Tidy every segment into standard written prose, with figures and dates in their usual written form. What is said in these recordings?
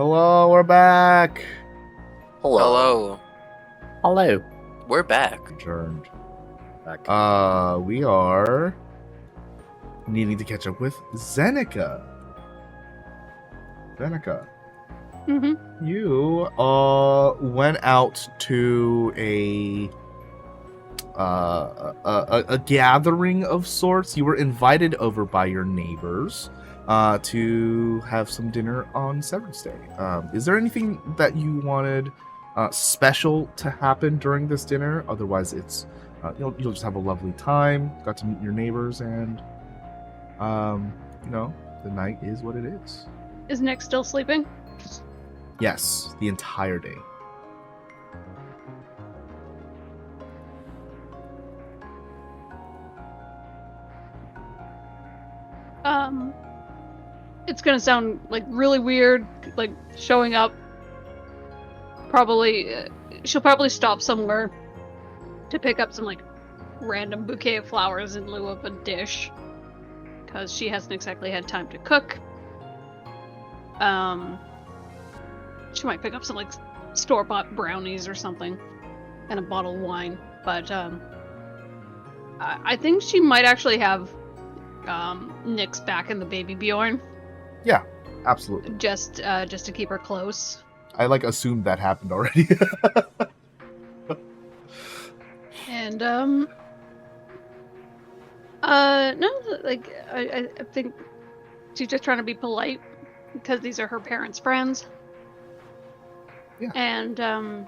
Hello, we're back. Hello. Hello. We're back. Adjourned. Back. We are needing to catch up with Zeneca. Zeneca, Mm-hmm. you went out to a gathering of sorts. You were invited over by your neighbors to have some dinner on Severance Day. Is there anything that you wanted special to happen during this dinner? Otherwise, it's you'll just have a lovely time. Got to meet your neighbors, and the night is what it is. Is Nick still sleeping? Yes, the entire day. It's gonna sound like really weird, like showing up. She'll probably stop somewhere to pick up some like random bouquet of flowers in lieu of a dish, because she hasn't exactly had time to cook. She might pick up some like store-bought brownies or something, and a bottle of wine. But I think she might actually have Nick's back in the baby Bjorn. Yeah, absolutely. Just to keep her close. I assumed that happened already. And no, I think she's just trying to be polite because these are her parents' friends. Yeah. And I'm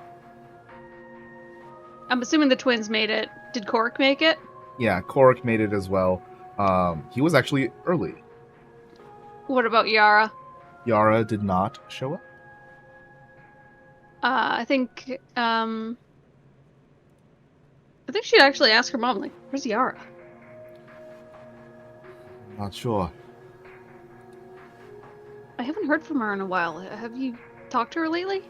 assuming the twins made it. Did Cork make it? Yeah, Korik made it as well. He was actually early. What about Yara? Yara did not show up. I think she'd actually ask her mom, like, where's Yara? Not sure. I haven't heard from her in a while. Have you talked to her lately?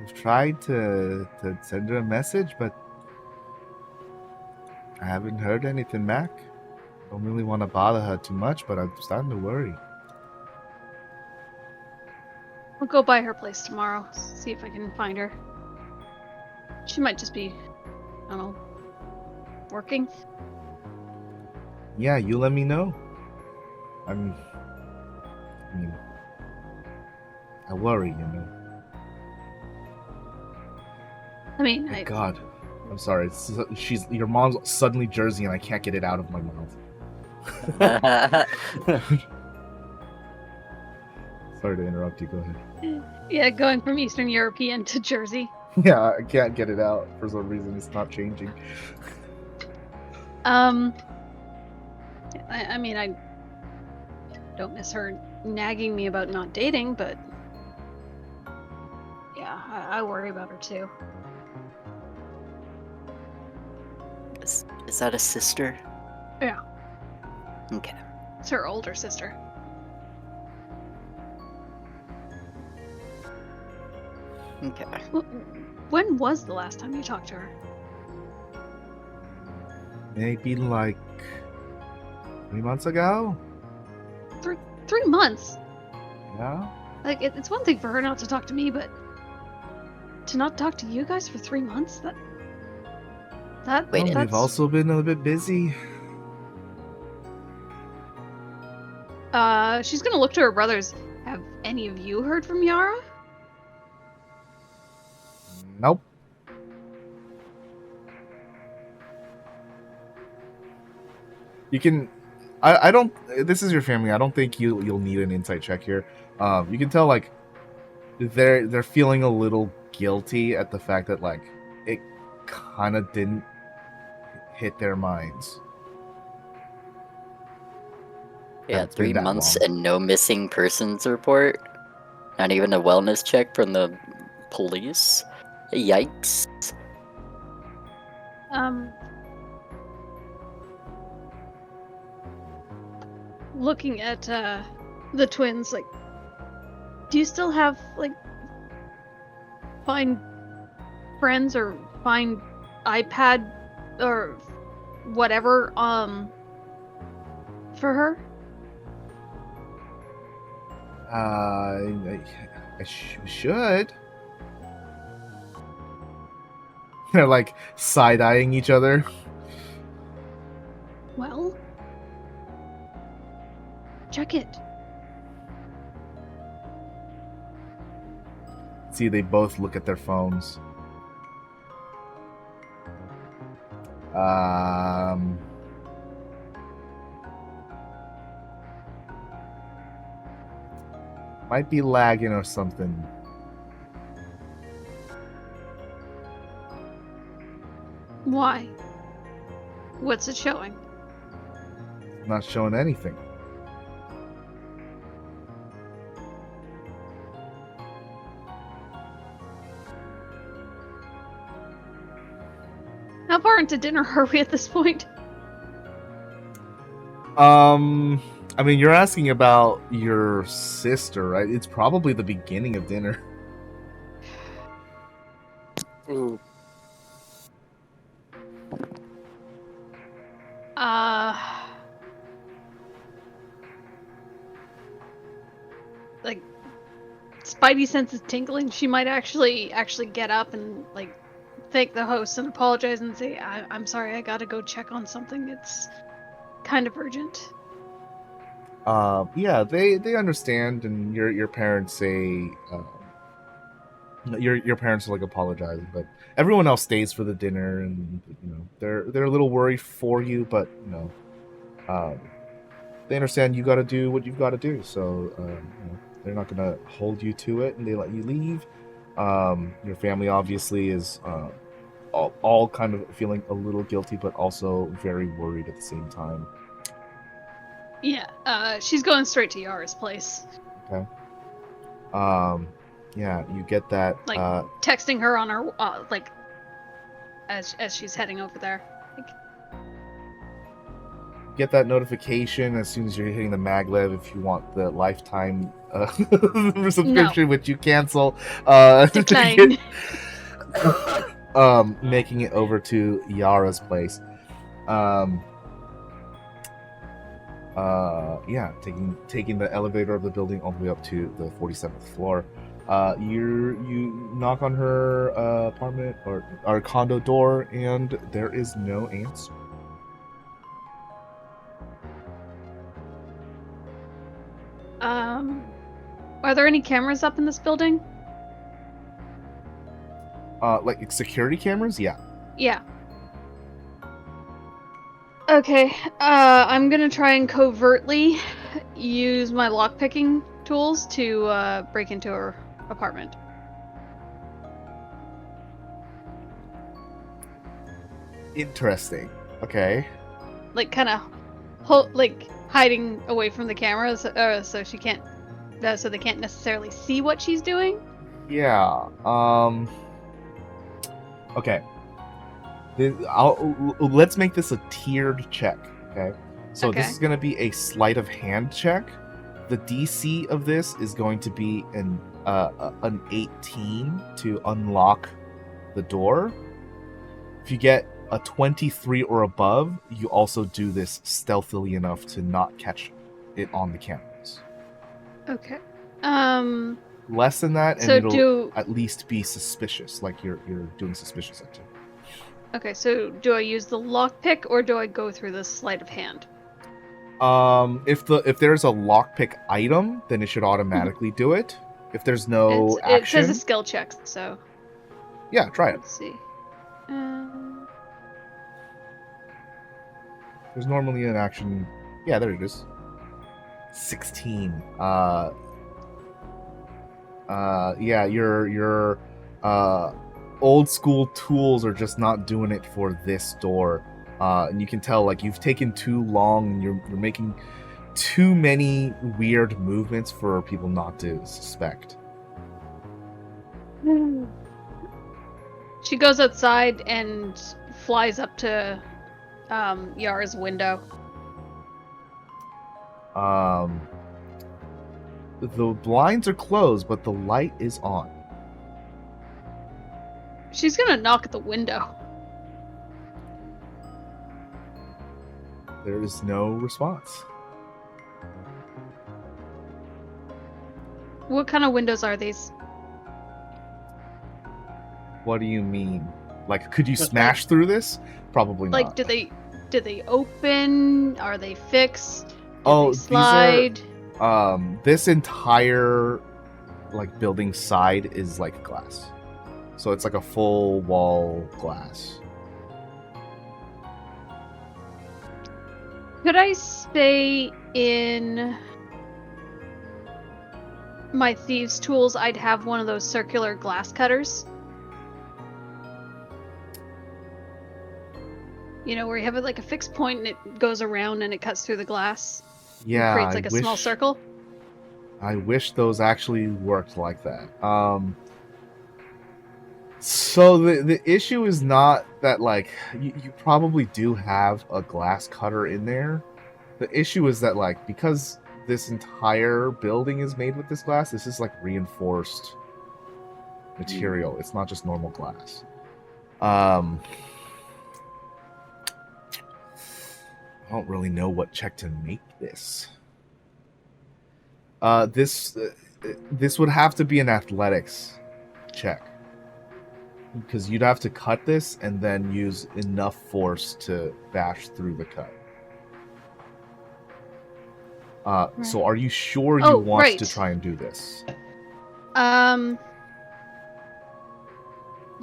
I've tried to send her a message, but I haven't heard anything back. Don't really want to bother her too much, but I'm starting to worry. I'll go by her place tomorrow, see if I can find her. She might just be, I don't know, working. Yeah, you let me know. I worry, I mean, My God, I'm sorry. She's your mom's suddenly Jersey, and I can't get it out of my mouth. Sorry to interrupt you. Go ahead. Yeah, going from Eastern European to Jersey. Yeah, I can't get it out for some reason. It's not changing. I mean, I don't miss her nagging me about not dating, but yeah, I worry about her too. Is that a sister? Yeah. Okay. It's her older sister. Okay. When was the last time you talked to her? Maybe 3 months ago. 3 months? Yeah. Like, it's one thing for her not to talk to me, but to not talk to you guys for 3 months? Wait, We've also been a bit busy. She's gonna look to her brothers. Have any of you heard from Yara? Nope. You can. I don't. This is your family. I don't think you'll need an insight check here. You can tell they're feeling a little guilty at the fact that it kind of didn't hit their minds. Yeah, It's been 3 that months long. and no missing persons report? Not even a wellness check from the police? Yikes. Looking at the twins, do you still have find friends or find iPad or whatever for her? should. They're like side-eyeing each other. Well, check it. See, they both look at their phones. Might be lagging or something. Why? What's it showing? Not showing anything. How far into dinner are we at this point? I mean, you're asking about your sister, right? It's probably the beginning of dinner. Ooh. Like, Spidey sense is tingling. She might actually get up and like thank the host and apologize and say, "I'm sorry, I gotta go check on something. It's kind of urgent." Yeah, they understand, and your parents say, your parents are like apologizing, but everyone else stays for the dinner, and you know they're a little worried for you, but you know, they understand you got to do what you've got to do, so you know, they're not gonna hold you to it, and they let you leave. Your family obviously is all kind of feeling a little guilty, but also very worried at the same time. Yeah, she's going straight to Yara's place. Okay. Yeah, you get that. Like texting her on her like as she's heading over there. Like, get that notification as soon as you're hitting the maglev if you want the lifetime subscription, which you cancel. Decline. Making it over to Yara's place. Yeah, taking the elevator of the building all the way up to the 47th floor. You knock on her apartment or condo door, and there is no answer. Are there any cameras up in this building? Like security cameras? Yeah. Yeah. Okay, I'm gonna try and covertly use my lockpicking tools to break into her apartment. Interesting. Okay. Like, kind of, like hiding away from the cameras, so she can't, so they can't necessarily see what she's doing. Yeah. Okay. Let's make this a tiered check. Okay. So Okay. this is going to be a sleight of hand check. The DC of this is going to be an 18 to unlock the door. If you get a 23 or above, you also do this stealthily enough to not catch it on the cameras. Okay. Less than that, and So it'll at least be suspicious, like you're doing suspicious activity. Okay, so do I use the lockpick or do I go through the sleight of hand? If there's a lockpick item, then it should automatically do it. If there's no It action, says a skill check, so yeah, try it. let's see. There's normally an action. Yeah, there it is. 16. Yeah, your old school tools are just not doing it for this door. And you can tell, like, you've taken too long, and you're making too many weird movements for people not to suspect. She goes outside and flies up to Yara's window. The blinds are closed, but the light is on. She's gonna knock at the window. There is no response. What kind of windows are these? What do you mean? Like, could you smash through this? Probably Like, not. do they open? Are they fixed? Do Oh, they slide? these are this entire like building side is like glass. So it's like a full wall glass. Could I stay in my thieves' tools? I'd have one of those circular glass cutters. You know, where you have it like a fixed point and it goes around and it cuts through the glass. Yeah, It creates like a small wish- circle. I wish those actually worked like that. So the issue is not that like you probably do have a glass cutter in there. The issue is that like because this entire building is made with this glass, this is like reinforced material. It's not just normal glass. I don't really know what check to make this. This would have to be an athletics check. Because you'd have to cut this and then use enough force to bash through the cut. So are you sure you want to try and do this?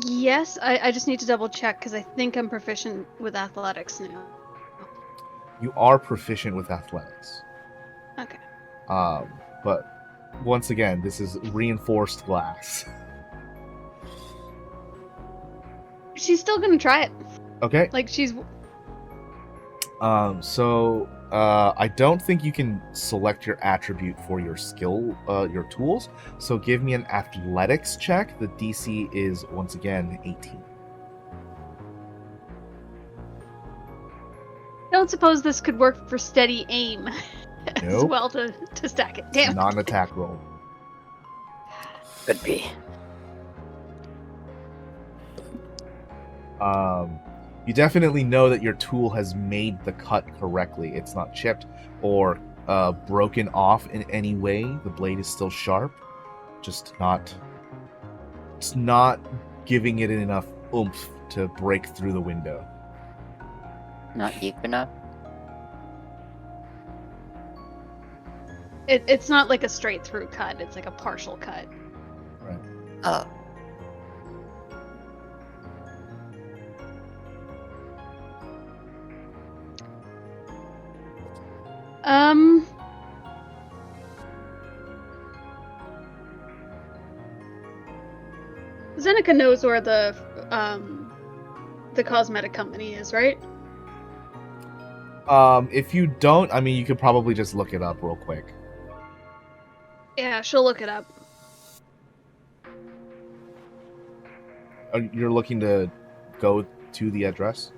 Yes, I just need to double check because I think I'm proficient with athletics now. You are proficient with athletics. Okay. But once again, this is reinforced glass. She's still gonna try it. Okay. Like she's. So I don't think you can select your attribute for your skill, your tools. So give me an athletics check. The DC is once again 18. Don't suppose this could work for steady aim as Nope. well to stack it. Damn. Non-attack roll. Could be. You definitely know that your tool has made the cut correctly. It's not chipped or broken off in any way. The blade is still sharp, just not. It's not giving it enough oomph to break through the window. Not deep enough. It's not like a straight through cut. It's like a partial cut. Right. Oh. Zeneca knows where the cosmetic company is, right? If you don't, I mean, you could probably just look it up real quick. Yeah, she'll look it up. You're looking to go to the address?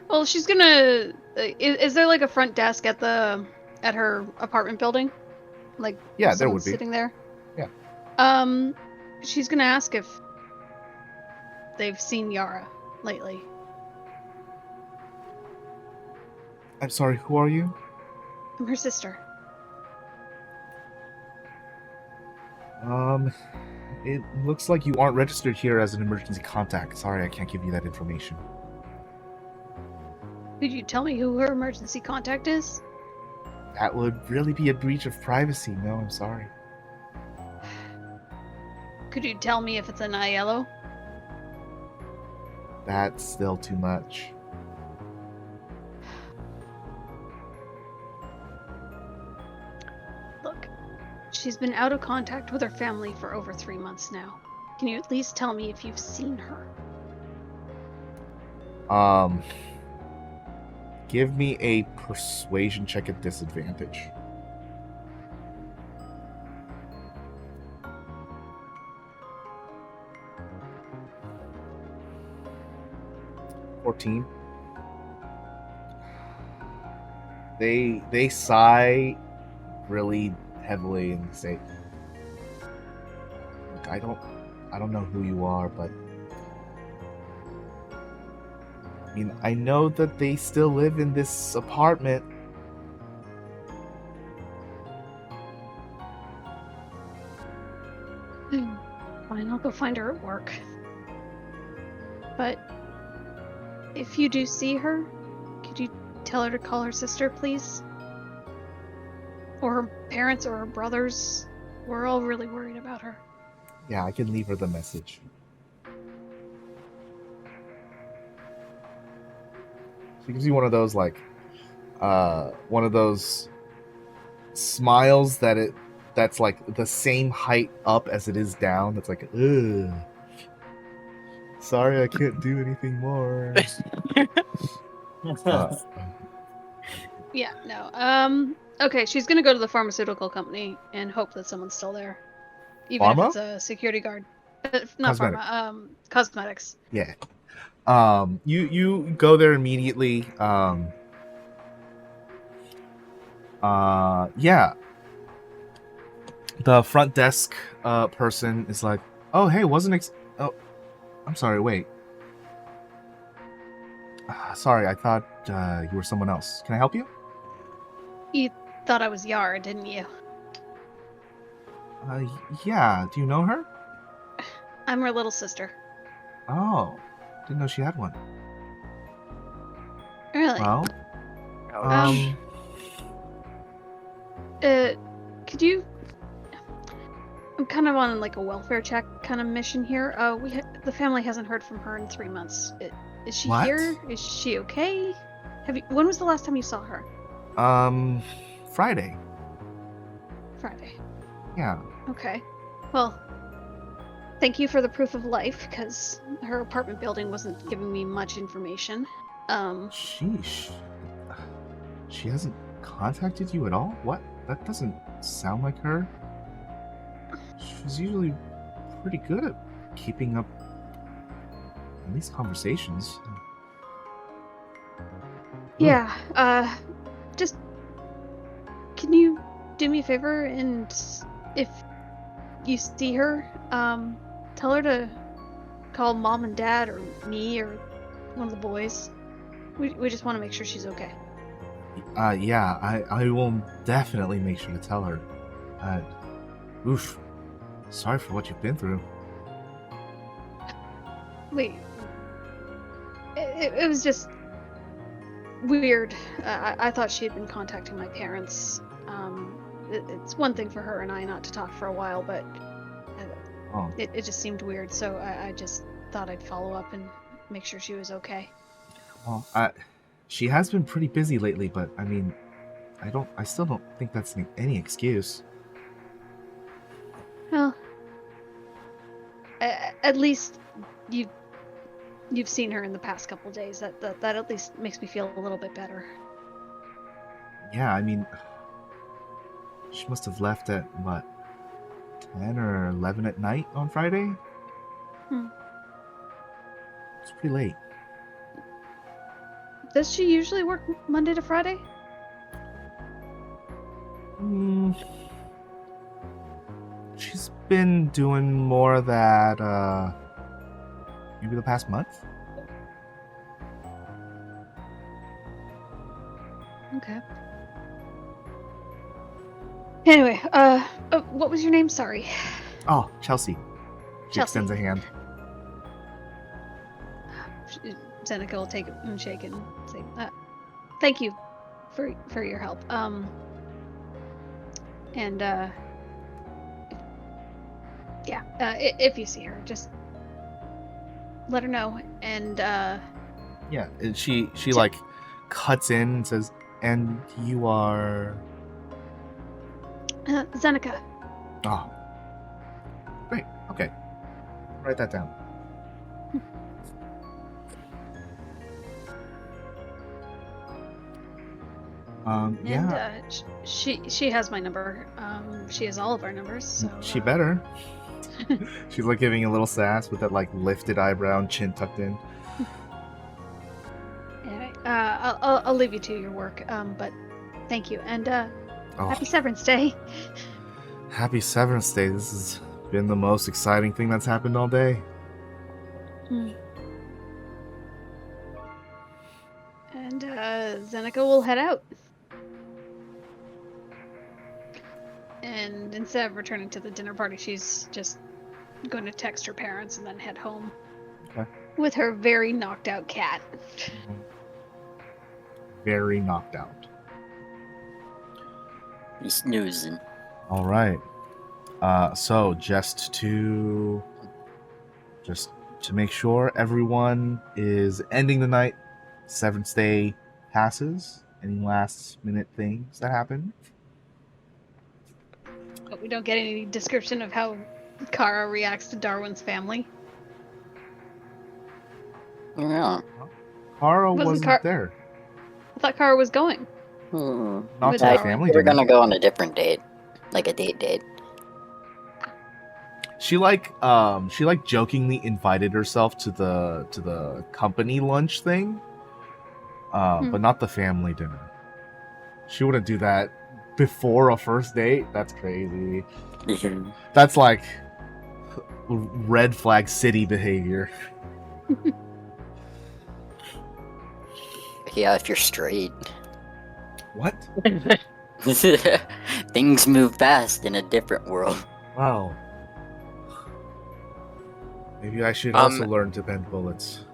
Well, she's gonna. Is there like a front desk at her apartment building? Like, Yeah, there someone would be. sitting there. Yeah. She's gonna ask if they've seen Yara lately. I'm sorry, who are you? I'm her sister. It looks like you aren't registered here as an emergency contact. Sorry, I can't give you that information. Could you tell me who her emergency contact is? That would really be a breach of privacy. No, I'm sorry. Could you tell me if it's an Aiello? That's still too much. Look, she's been out of contact with her family for over 3 months now. Can you at least tell me if you've seen her? Give me a persuasion check at disadvantage. $14. They sigh really heavily and say, "Look, I don't know who you are, but I mean, I know that they still live in this apartment. Fine, I'll go find her at work. But if you do see her, could you tell her to call her sister, please? Or her parents or her brothers. We're all really worried about her. Yeah, I can leave her the message. She gives you one of those one of those smiles that's like the same height up as it is down. That's like, ugh. Sorry, I can't do anything more. Yeah, no. Okay, she's gonna go to the pharmaceutical company and hope that someone's still there. Even if Pharma? it's a security guard. Not Cosmetic. pharma, cosmetics. Yeah. You go there immediately. Yeah. The front desk person is like, "Oh, hey, oh, I'm sorry. Wait. Sorry, I thought you were someone else. Can I help you?" You thought I was Yara, didn't you? Yeah. Do you know her? I'm her little sister. Oh, didn't know she had one. Really? Well, Ouch. Could you... I'm kind of on like a welfare check kind of mission here. The family hasn't heard from her in 3 months. Is she What? here? Is she okay? When was the last time you saw her? Friday. Friday. Yeah. Okay. Well, thank you for the proof of life, because her apartment building wasn't giving me much information. Sheesh. She hasn't contacted you at all? What? That doesn't sound like her. She's usually pretty good at keeping up at least conversations. Yeah, just... Can you do me a favor, and if you see her, tell her to call Mom and Dad, or me, or one of the boys. We just want to make sure she's okay. Yeah, I will definitely make sure to tell her. Oof. Sorry for what you've been through. Wait. It was just weird. I thought she had been contacting my parents. It's one thing for her and I not to talk for a while, but it just seemed weird, so I just thought I'd follow up and make sure she was okay. Well, she has been pretty busy lately, but I mean, I still don't think that's any excuse. Well, at least you've seen her in the past couple days. That at least makes me feel a little bit better. Yeah, I mean, she must have left at, what, 10 or 11 at night on Friday? It's pretty late. Does she usually work Monday to Friday? She's been doing more of that, maybe the past month? Okay. Anyway, what was your name? Sorry. Oh, Chelsea. She Chelsea. extends a hand. Zeneca will take it and shake it and say, thank you for your help. If you see her, just let her know. And Yeah, and she like cuts in and says, "And you are..." Zeneca. Oh, great. Okay, write that down. Yeah. And she has my number. She has all of our numbers. So, She better. She's like giving a little sass with that like lifted eyebrow and chin tucked in. Anyway, I'll leave you to your work. But thank you, and happy Severance Day. Happy Severance Day. This has been the most exciting thing that's happened all day. And Zeneca will head out. And instead of returning to the dinner party, she's just going to text her parents and then head home. Okay. With her very knocked out cat. Very knocked out. He's snoozing. All right. So just to make sure everyone is ending the night, seventh day passes. Any last minute things that happen? But we don't get any description of how Kara reacts to Darwin's family. Yeah. Kara Wasn't wasn't there. I thought Kara was going. Not With to the Darwin. family We're dinner. gonna go on a different date. Like a date. She jokingly invited herself to the company lunch thing, but not the family dinner. She wouldn't do that before a first date. That's crazy. That's like red flag city behavior. Yeah, if you're straight. What? Things move fast in a different world. Wow. Maybe I should also learn to bend bullets.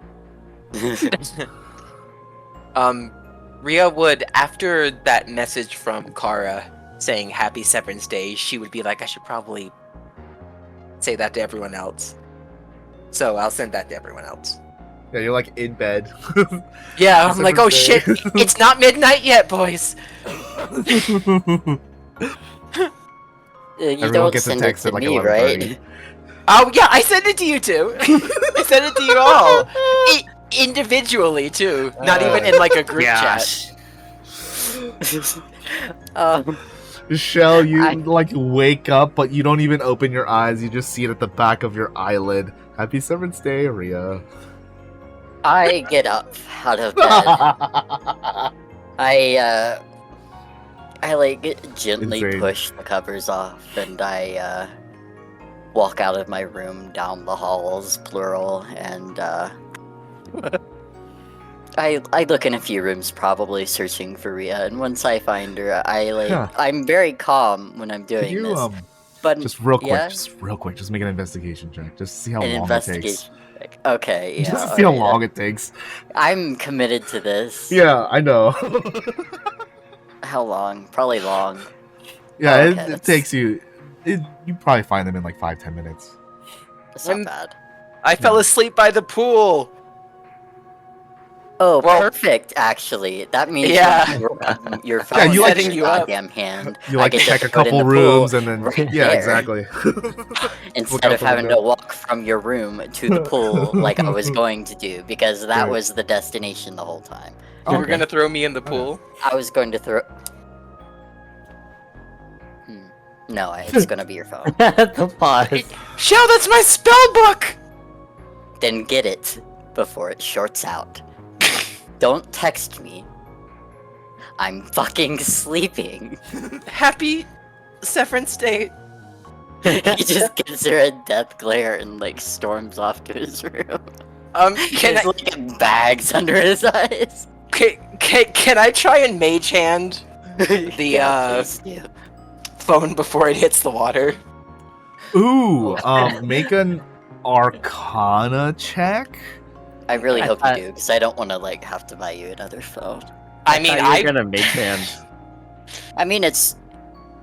Ryia would, after that message from Kara saying Happy Severance Day, she would be like, I should probably say that to everyone else. So I'll send that to everyone else. Yeah, you're like in bed. Yeah, I'm like, oh shit, Severance Day. it's not midnight yet, boys. You Everyone don't gets a send text it at to like me, 11:30. right? Oh yeah, I sent it to you too. I sent it to you all. Individually too. Not even in like a group chat. Michelle, you like wake up, but you don't even open your eyes. You just see it at the back of your eyelid. Happy Severance Day, Ryia. I get up out of bed. I like gently Insane. push the covers off and I walk out of my room down the halls, plural, and I look in a few rooms, probably searching for Ryia, and once I find her, I'm very calm when I'm Could doing you this. But just real quick, yeah? just make an investigation check, just to see how An long it takes. investigation check. Okay, yeah. Just to see how alright, long it takes. I'm committed to this. Yeah, I know. How long? Probably long. Yeah, Oh, okay, it that's- takes you. You probably find them in like 5-10 minutes. That's not I'm- bad. I fell asleep by the pool. Oh, Well- perfect, actually. That means Yeah. your Yeah, phone you is like- in setting your you up. goddamn hand. You I like could check just a put it in couple the pool rooms and then right yeah, there. exactly. Instead out of the having to window. walk from your room to the pool like I was going to do, because that Right. was the destination the whole time. You were Okay. gonna throw me in the pool. I was going to throw. No, it's gonna be your phone. The pause. Shell, that's my spell book. Then get it before it shorts out. Don't text me. I'm fucking sleeping. Happy Severance Day. He just gives her a death glare and like storms off to his room. Can There's like bags under his eyes. can I try and mage hand Yeah, please do. phone before it hits the water? Ooh, make an Arcana check. I really I hope thought- you do, because I don't want to like have to buy you another phone. I mean, thought you were gonna make hand. I mean, it's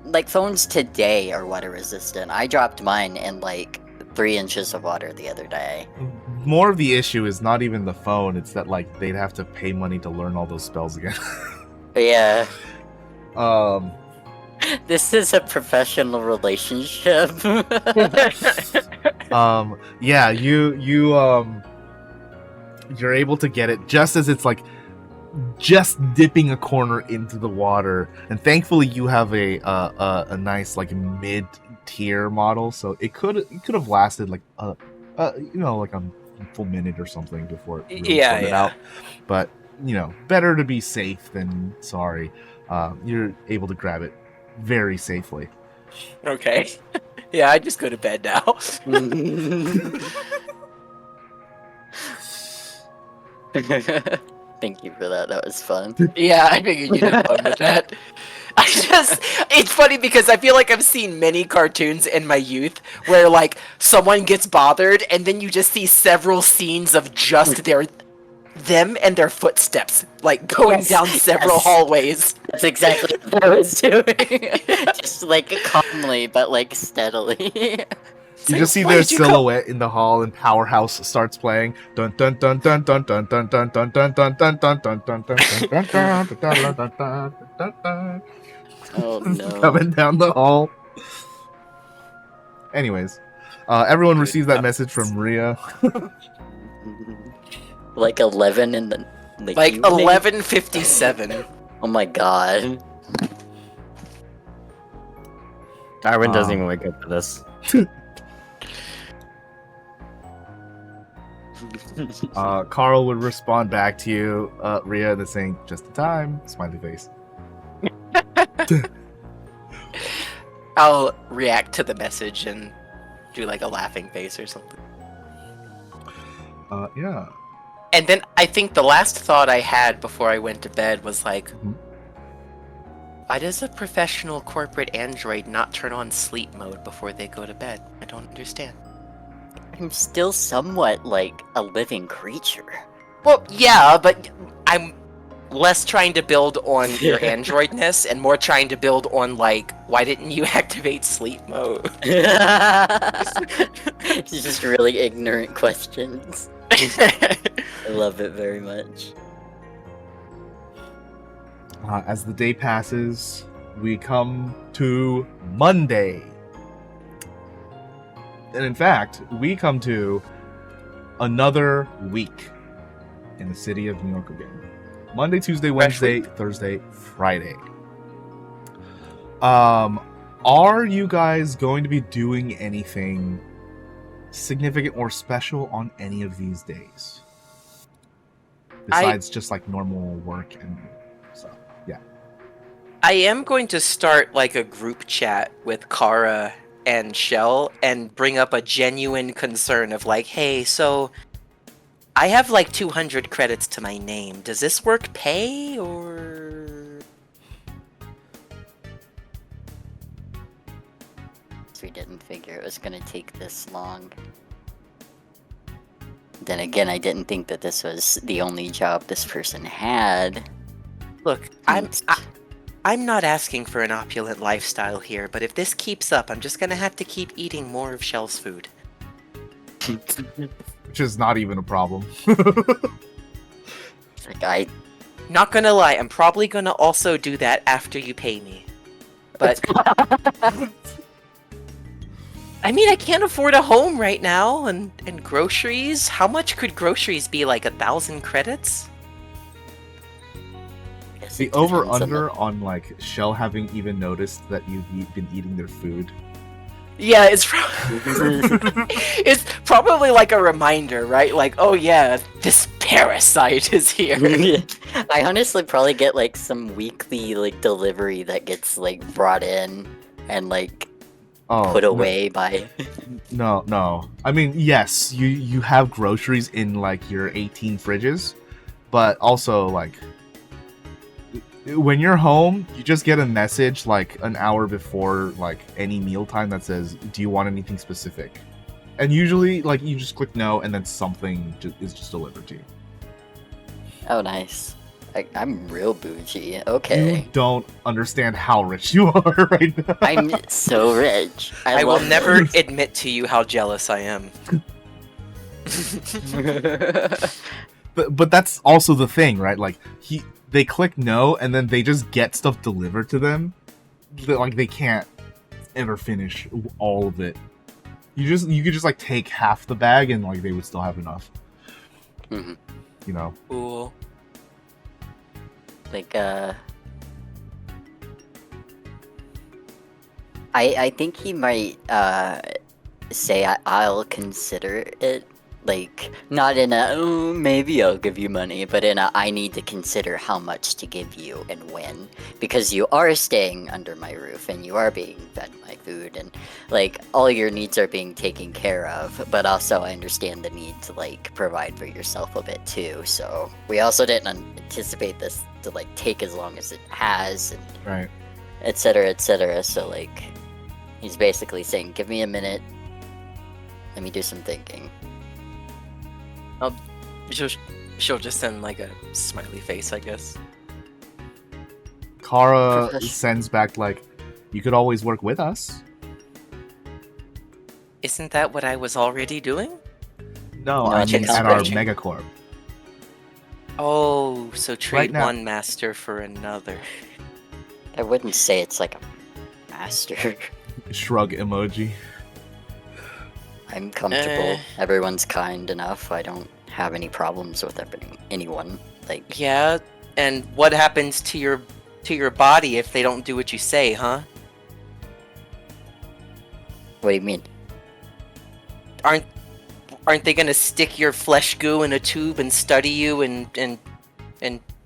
like phones today are water resistant. I dropped mine in like 3 inches of water the other day. More of the issue is not even the phone; it's that like they'd have to pay money to learn all those spells again. But yeah, This is a professional relationship. Yeah, you're able to get it just as it's like just dipping a corner into the water, and thankfully you have a nice like mid-tier model, so it could have lasted like like a full minute or something before it really Yeah, sorted yeah. out. But better to be safe than sorry. You're able to grab it very safely. Okay. Yeah, I just go to bed now. Thank you for that. That was fun. Yeah, I figured you'd have fun with that. It's funny because I feel like I've seen many cartoons in my youth where like someone gets bothered and then you just see several scenes of just them and their footsteps like going Yes, down several yes. hallways. That's exactly what I was doing. Just like calmly, but like steadily. You just see Why their did you come- silhouette in the hall, and Powerhouse starts playing. Dun dun dun dun dun dun dun dun dun dun dun dun dun dun dun dun dun dun. Oh no. Coming down the hall. Anyways, everyone receives that message from Ryia. Like 11 in the Like evening? 11:57. Oh my god. Darwin doesn't even wake up for this. Carl would respond back to you, Ryia, and saying, "Just in time." Smiley face. I'll react to the message and do like a laughing face or something. Yeah. And then I think the last thought I had before I went to bed was like, why does a professional corporate android not turn on sleep mode before they go to bed? I don't understand. I'm still somewhat like a living creature. Well, yeah, but I'm less trying to build on your androidness and more trying to build on like, why didn't you activate sleep mode? It's just really ignorant questions. I love it very much. As the day passes, we come to Monday. And in fact, we come to another week in the city of New York again. Monday, Tuesday, Wednesday, Thursday, Friday. Are you guys going to be doing anything significant or special on any of these days? Besides just like normal work and stuff. Yeah. I am going to start like a group chat with Kara and Shell and bring up a genuine concern of like, hey, so I have like 200 credits to my name. Does this work pay or... We didn't figure it was gonna take this long. Then again, I didn't think that this was the only job this person had. Look, I'm not asking for an opulent lifestyle here, but if this keeps up, I'm just gonna have to keep eating more of Shell's food. Which is not even a problem. Like Not gonna lie, I'm probably gonna also do that after you pay me. But... I mean, I can't afford a home right now, and groceries. How much could groceries be? Like 1,000 credits? The over-under on like Shell having even noticed that you've been eating their food. Yeah, it's it's probably like a reminder, right? Like, oh yeah, this parasite is here. I honestly probably get like some weekly like delivery that gets like brought in and like put away by. No. I mean, yes, you have groceries in like your 18 fridges, but also like when you're home, you just get a message like an hour before like any mealtime that says, "Do you want anything specific?" And usually, like you just click no, and then something is just delivered to you. Oh, nice. I'm real bougie. Okay. You don't understand how rich you are right now. I'm so rich. I will love never admit to you how jealous I am. But that's also the thing, right? Like they click no, and then they just get stuff delivered to them. Like they can't ever finish all of it. You could just like take half the bag, and like they would still have enough. Mhm. You know. Cool. Like, I think he might, say I'll consider it. Like, not in a, oh, maybe I'll give you money, but in a, I need to consider how much to give you and when. Because you are staying under my roof, and you are being fed my food, and, like, all your needs are being taken care of. But also, I understand the need to, like, provide for yourself a bit, too. So, we also didn't anticipate this to, like, take as long as it has. And, Right. etc., etc. So like, he's basically saying, "Give me a minute. Let me do some thinking." She'll just send like a smiley face, I guess. Kara Profession- sends back like, "You could always work with us." Isn't that what I was already doing? No, No, I it's a mean at our company. megacorp. Oh, so trade now- one master for another. I wouldn't say it's like a master. Shrug emoji. I'm comfortable. Everyone's kind enough. I don't have any problems with anyone. Like, Yeah, and what happens to your body if they don't do what you say, huh? what do you mean? Aren't they gonna stick your flesh goo in a tube and study you and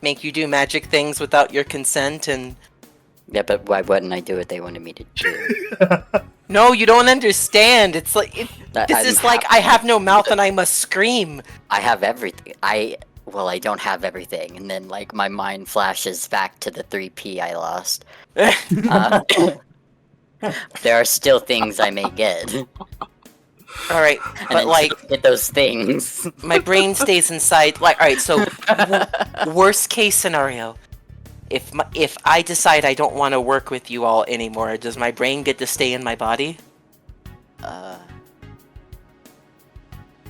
make you do magic things without your consent and Yeah, but why wouldn't I do what they wanted me to do? No, you don't understand. It's like this I'm is like happy. I have no mouth and I must scream. I have everything. I don't have everything, and then like my mind flashes back to the 3p I lost. Uh, there are still things I may get, and All right, but until like I get those things. my brain stays inside. Like, all right, so worst case scenario, if I decide I don't want to work with you all anymore, does my brain get to stay in my body?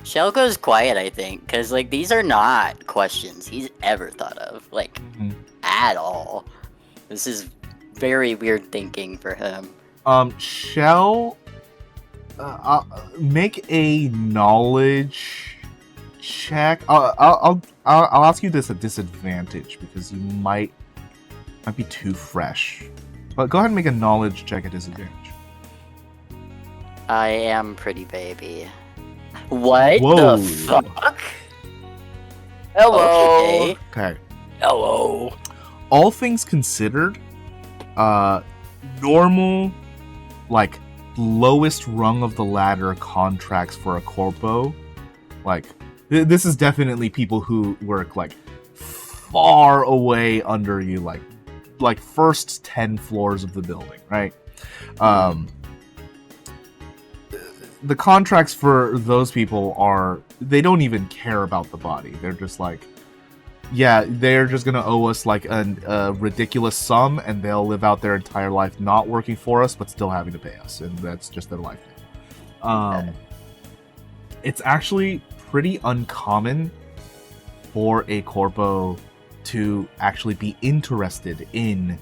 Shell goes quiet, I think, because like these are not questions he's ever thought of, like Mhm. at all. This is very weird thinking for him. Shell, make a knowledge check. I'll ask you this at disadvantage because you might be too fresh. But go ahead and make a knowledge check at disadvantage. I am pretty baby. What Whoa. the fuck? Hello. Okay. Okay. Hello. All things considered, normal, like, lowest rung of the ladder contracts for a corpo, like, this is definitely people who work, like, far away under you, like first 10 floors of the building, right? The contracts for those people they don't even care about the body. They're just like, yeah, they're just gonna owe us like a ridiculous sum, and they'll live out their entire life not working for us, but still having to pay us, and that's just their life. It's actually pretty uncommon for a corpo to actually be interested in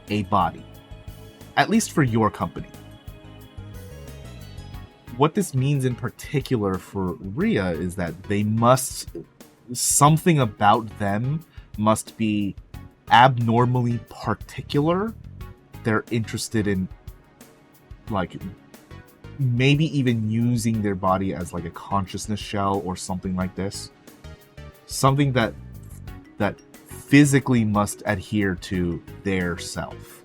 a body, at least for your company. What this means in particular for Ryia is that something about them must be abnormally particular. They're interested in, like, maybe even using their body as like a consciousness shell or something like this. Something that physically must adhere to their self.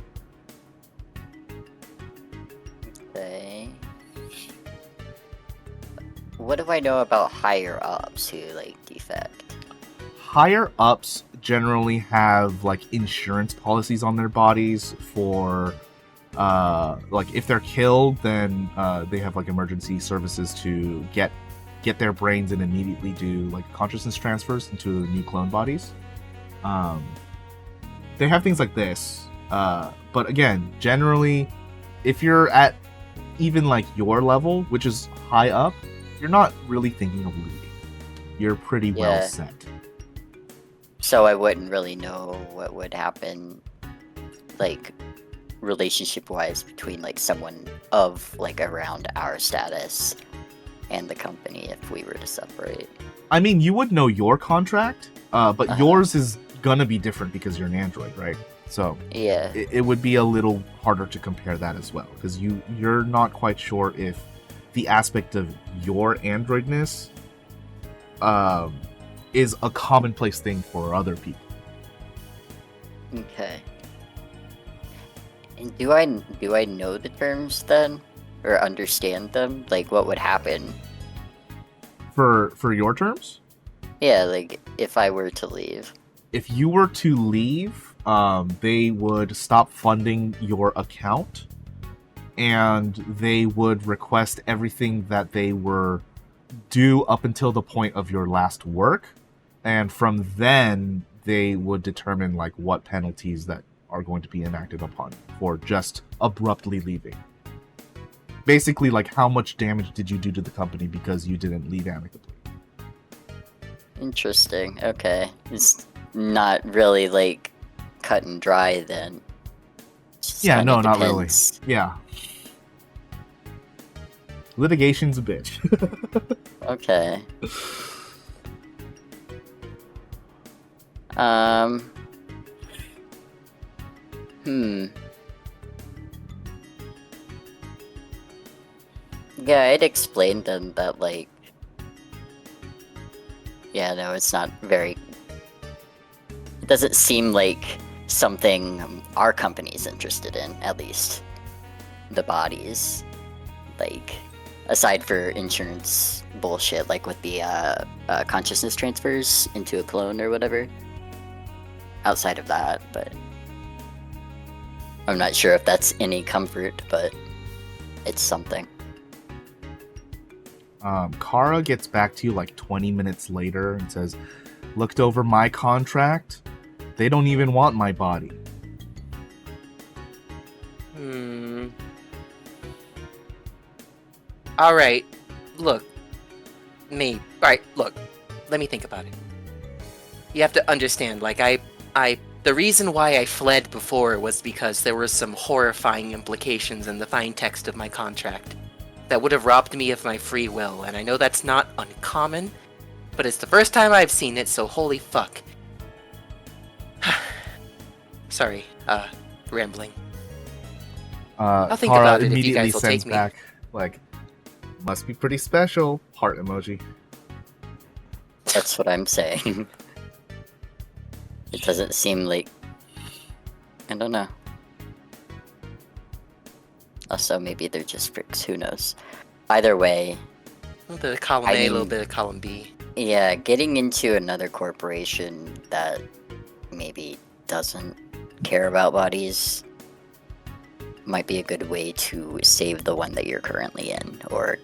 Okay. What do I know about higher ups who like defect? Higher ups generally have like insurance policies on their bodies for like if they're killed, then they have like emergency services to get their brains and immediately do like consciousness transfers into the new clone bodies. They have things like this, but again, generally, if you're at even like your level, which is high up, you're not really thinking of looting. You're pretty well Yeah. set. So I wouldn't really know what would happen, like, relationship-wise between, like, someone of, like, around our status and the company if we were to separate. I mean, you would know your contract, but Uh-huh. yours is gonna be different because you're an android, right? So Yeah. it would be a little harder to compare that as well, because you're not quite sure if the aspect of your androidness is a commonplace thing for other people. Okay. And do I know the terms then? Or understand them? Like, what would happen? For your terms, Yeah, like, if I were to leave. if you were to leave, they would stop funding your account, and they would request everything that they were due up until the point of your last work, and from then they would determine like what penalties that are going to be enacted upon for just abruptly leaving. Basically, like, how much damage did you do to the company because you didn't leave amicably? Interesting. Okay. It's not really like cut and dry then. Just Yeah, kinda no, not really. depends. Yeah. Litigation's a bitch. Okay. Yeah, I'd explain then that, like... Yeah, no, it's not very... It doesn't seem like something our company's interested in, at least. The bodies. Like, aside for insurance bullshit, like with the consciousness transfers into a clone or whatever. Outside of that, but... I'm not sure if that's any comfort, but it's something. Kara gets back to you like 20 minutes later and says, looked over my contract. They don't even want my body. Alright. Look. Look. Let me think about it. You have to understand, like, the reason why I fled before was because there were some horrifying implications in the fine text of my contract that would have robbed me of my free will, and I know that's not uncommon, but it's the first time I've seen it, so holy fuck. Sorry, rambling. I'll think Kara about it if you immediately guys will sends take me. back, like, must be pretty special, heart emoji. That's what I'm saying. It doesn't seem like... I don't know. Also, maybe they're just freaks, who knows. Either way... A little bit of column A, a little bit of column B. Yeah, getting into another corporation that maybe doesn't care about bodies might be a good way to save the one that you're currently in, or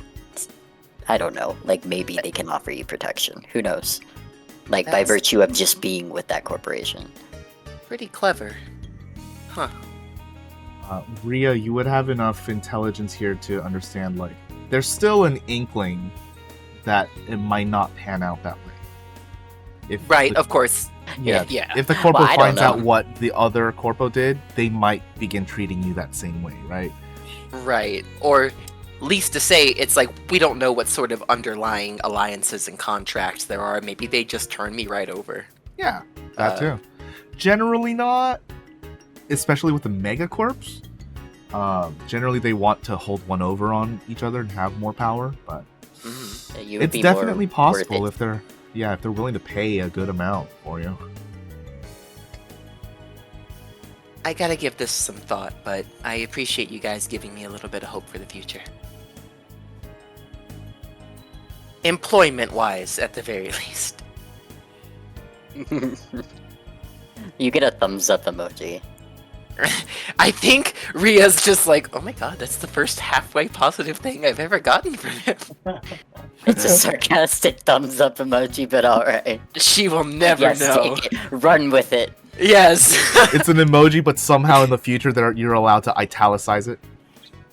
I don't know, like maybe they can offer you protection. Who knows? Like by That's- virtue of just being with that corporation. Pretty clever. Huh. Ryia, you would have enough intelligence here to understand, like, there's still an inkling that it might not pan out that way. If Right, the- of course. Yeah. Yeah. If the corpo Well, I don't finds out know. what the other corpo did, they might begin treating you that same way, right? Right. Or, least to say, it's like, we don't know what sort of underlying alliances and contracts there are. Maybe they just turn me right over. Yeah, that too. Generally not, especially with the megacorps. Generally, they want to hold one over on each other and have more power, but You would it's be definitely more worth possible it. if they're willing to pay a good amount for you. I gotta give this some thought, but I appreciate you guys giving me a little bit of hope for the future. Employment-wise, at the very least. You get a thumbs up emoji. I think Rhea's just like, oh my god, that's the first halfway positive thing I've ever gotten from him. It's a sarcastic thumbs up emoji, but alright. She will never Yes, know. take it. Run with it. Yes. It's an emoji, but somehow in the future you're allowed to italicize it.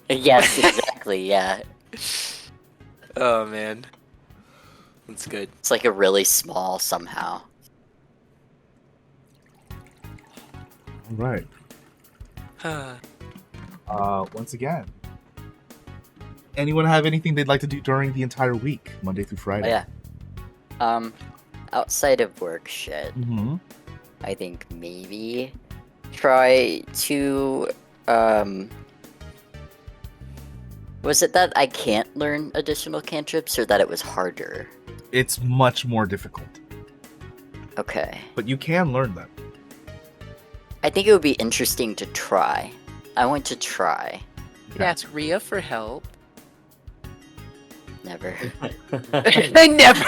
Yes, exactly, yeah. Oh man. That's good. It's like a really small somehow. Right. Once again, anyone have anything they'd like to do during the entire week, Monday through Oh, Friday? yeah. Outside of work shit, Mm-hmm. I think maybe try to, was it that I can't learn additional cantrips, or that it was harder? It's much more difficult, Okay. but you can learn them. I think it would be interesting to try. I want to try. You ask Rhea for help. Never. I never.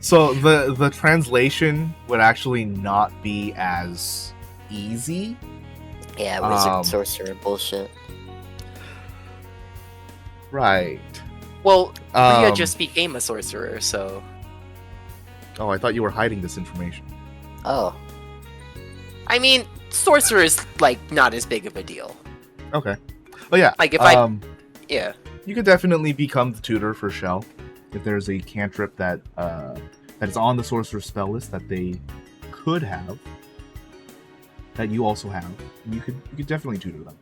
So the translation would actually not be as easy. Yeah, wizard sorcerer bullshit. Right. Well, Ryia Um, just became a sorcerer, so Oh, I thought you were hiding this information. Oh, I mean, sorcerer is like not as big of a deal. Okay. Oh yeah. Like if yeah. You could definitely become the tutor for Shell if there's a cantrip that is on the sorcerer's spell list that they could have, that you also have. You could definitely tutor them.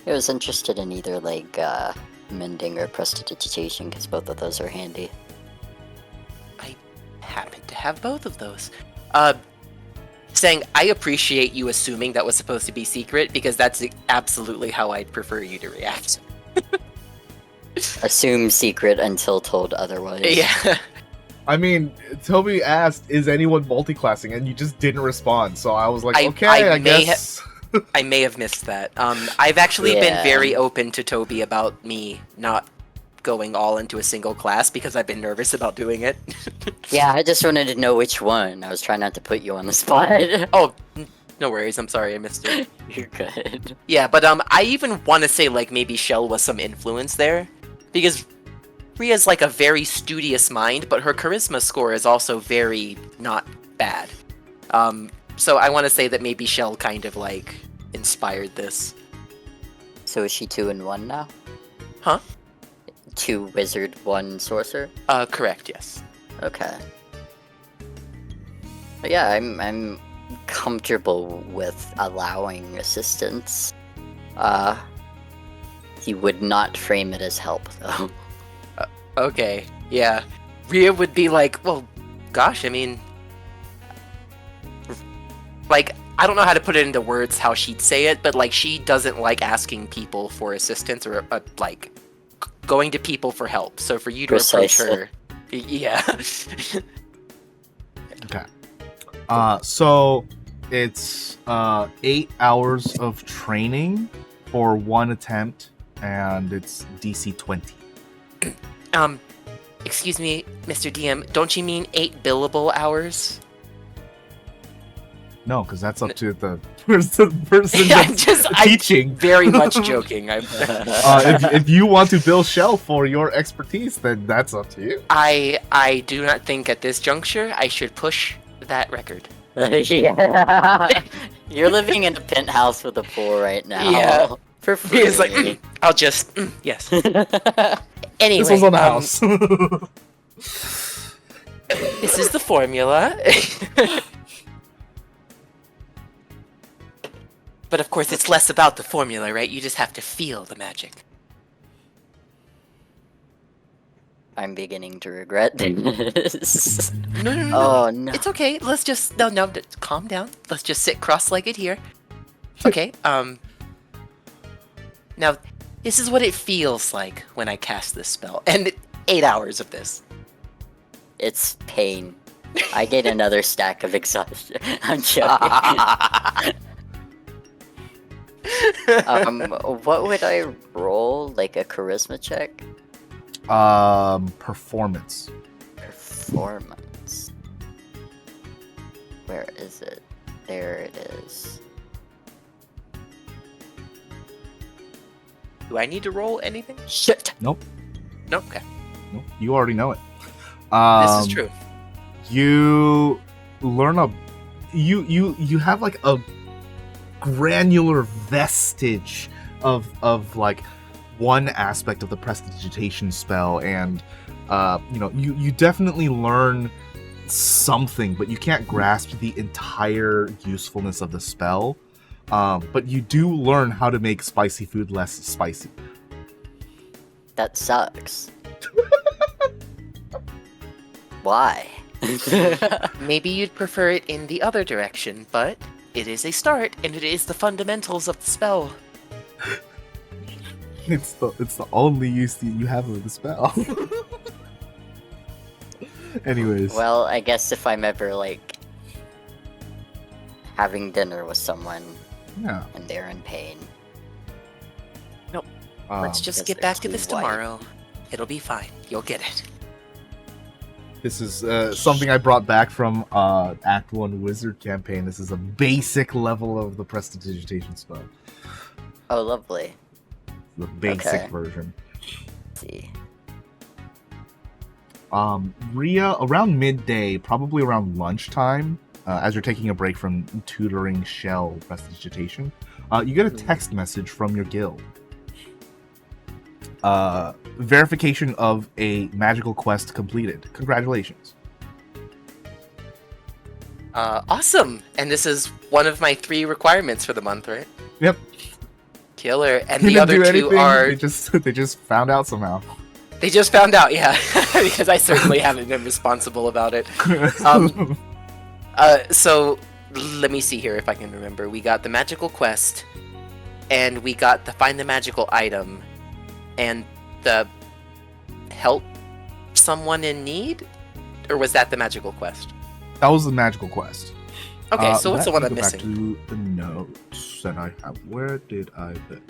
I was interested in either like mending or prestidigitation because both of those are handy. I happen to have both of those. Saying I appreciate you assuming that was supposed to be secret because that's absolutely how I'd prefer you to react. Assume secret until told otherwise. Yeah. I mean, Toby asked, "Is anyone multiclassing?" and you just didn't respond. So I was like, "Okay, I may guess." I may have missed that. I've actually been Yeah. very open to Toby about me not going all into a single class because I've been nervous about doing it. Yeah, I just wanted to know which one. I was trying not to put you on the spot. Oh, no worries. I'm sorry I missed it. You're good. Yeah, but I even want to say like maybe Shell was some influence there because Rhea's like a very studious mind, but her charisma score is also very not bad. So I want to say that maybe Shell kind of like inspired this. So is she 2 and 1 now? Huh? 2 wizard, 1 sorcerer? Correct, yes. Okay. But yeah, I'm comfortable with allowing assistance. He would not frame it as help though. Okay, yeah. Rhea would be like, well, gosh, I mean... Like, I don't know how to put it into words how she'd say it, but like, she doesn't like asking people for assistance or, like, going to people for help. So for you to approach her... Yeah. Okay. So it's 8 hours of training for 1 attempt, and it's DC 20. Excuse me, Mr. DM, don't you mean 8 billable hours? No, because that's up to the person that's I'm teaching. very much joking. If you want to bill Shell for your expertise, then that's up to you. I do not think at this juncture I should push that record. Yeah. You're living in a penthouse with a pool right now. Yeah. For free. It's like, I'll just, yes. Anyway, This was on the house. This is the formula. But of course, it's less about the formula, right? You just have to feel the magic. I'm beginning to regret this. No. Oh no. It's okay. Let's just no. Calm down. Let's just sit cross-legged here. Okay. Now, this is what it feels like when I cast this spell, and 8 hours of this. It's pain. I get another stack of exhaustion. I'm joking. What would I roll? Like a charisma check? Performance. Performance. Where is it? There it is. Do I need to roll anything? Shit! Nope. No. Okay. Nope. You already know it. This is true. You learn you have like a granular vestige of like one aspect of the prestidigitation spell, and you definitely learn something, but you can't grasp the entire usefulness of the spell. But you do learn how to make spicy food less spicy. That sucks. Why? Maybe you'd prefer it in the other direction, but it is a start, and it is the fundamentals of the spell. It's the only use that you have of the spell. Anyways. Well, I guess if I'm ever like having dinner with someone Yeah. and they're in pain. Let's just because get they're back to too this white. tomorrow. It'll be fine. You'll get it. This is something I brought back from Act 1 Wizard campaign. This is a basic level of the prestidigitation spell. Oh, lovely. The basic Okay. version. Let's see. Ryia, around midday, probably around lunchtime, as you're taking a break from tutoring Shell prestidigitation, you get a text message from your guild. Verification of a magical quest completed. Congratulations. Awesome. And this is one of my 3 requirements for the month, right? Yep. Killer. And Didn't the other do 2 anything, are... they just found out somehow. They just found out, yeah. Because I certainly haven't been responsible about it. So, let me see here if I can remember. We got the magical quest, and we got the find the magical item, and the help someone in need? Or was that the magical quest? That was the magical quest. Okay, so what's the one let I'm me go missing? Back to the notes that I have. Where did I put?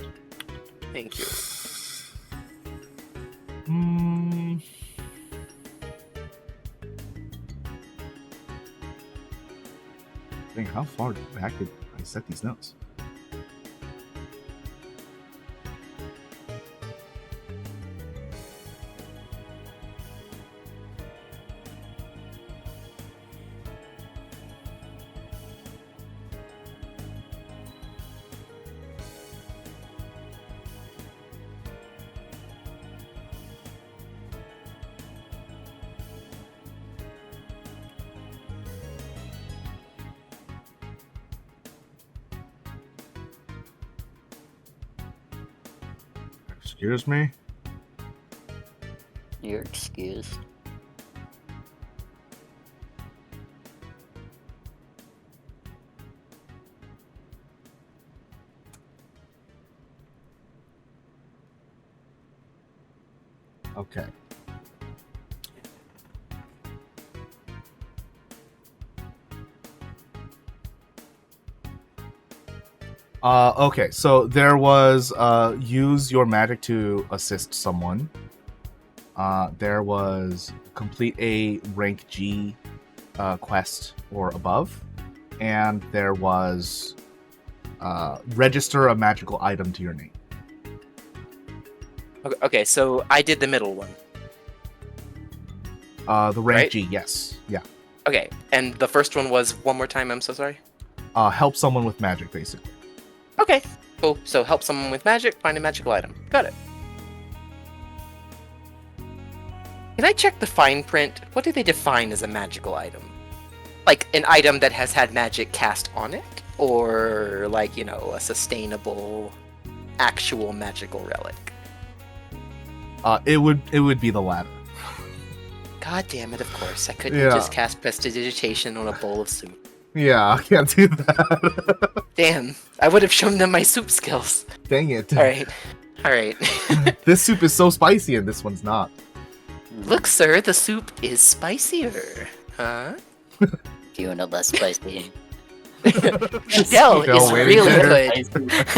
Thank you. Dang, how far back did I set these notes? Excuse me? You're excused. Okay. Okay, so there was use your magic to assist someone. There was complete a rank G quest or above, and there was register a magical item to your name. Okay, so I did the middle one. The rank Right? G, yes, yeah. Okay, and the first one was one more time, I'm so sorry. Help someone with magic, basically. Okay, cool. So help someone with magic, find a magical item. Got it. Can I check the fine print? What do they define as a magical item? Like an item that has had magic cast on it? Or like, you know, a sustainable, actual magical relic? It would be the latter. God damn it, of course. I couldn't Yeah. just cast prestidigitation on a bowl of soup. Yeah, I can't do that. Damn, I would have shown them my soup skills. Dang it. Alright. Alright. This soup is so spicy and this one's not. Look, sir, the soup is spicier. Huh? Do you want it less spicy? Shell is Shell waiting really there.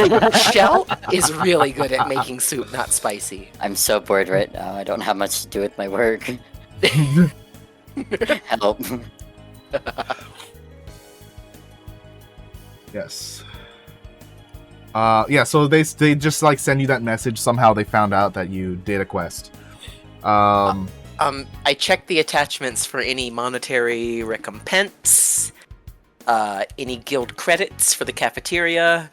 good. Shell is really good at making soup not spicy. I'm so bored right now. I don't have much to do with my work. Help. Yes. Yeah, so they just like send you that message. Somehow they found out that you did a quest. I checked the attachments for any monetary recompense, any guild credits for the cafeteria.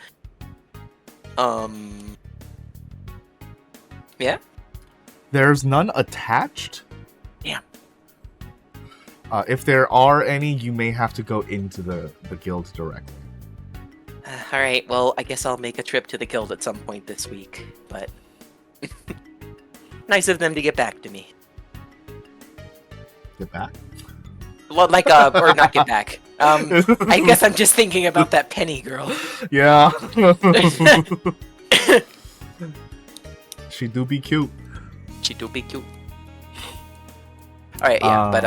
Yeah. There's none attached. Damn. If there are any, you may have to go into the guild directly. Alright, well, I guess I'll make a trip to the guild at some point this week, but... nice of them to get back to me. Get back. Well, like, or not get back. I guess I'm just thinking about that Penny girl. Yeah. She do be cute. She do be cute. Alright, yeah, but,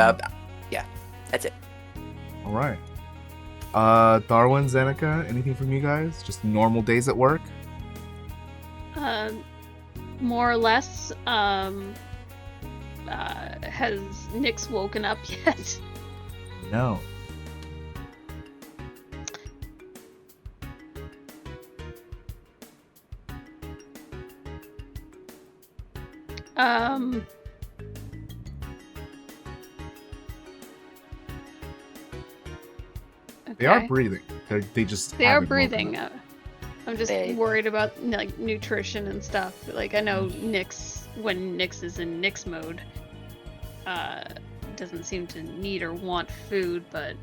yeah, that's it. All right. Darwin, Zeneca, anything from you guys? Just normal days at work? More or less. Has Nyx woken up yet? No. They are Okay. breathing. They just They are haven't woken breathing. up. I'm just They- worried about like nutrition and stuff. Like I know Nyx, when Nyx is in Nyx mode, doesn't seem to need or want food, but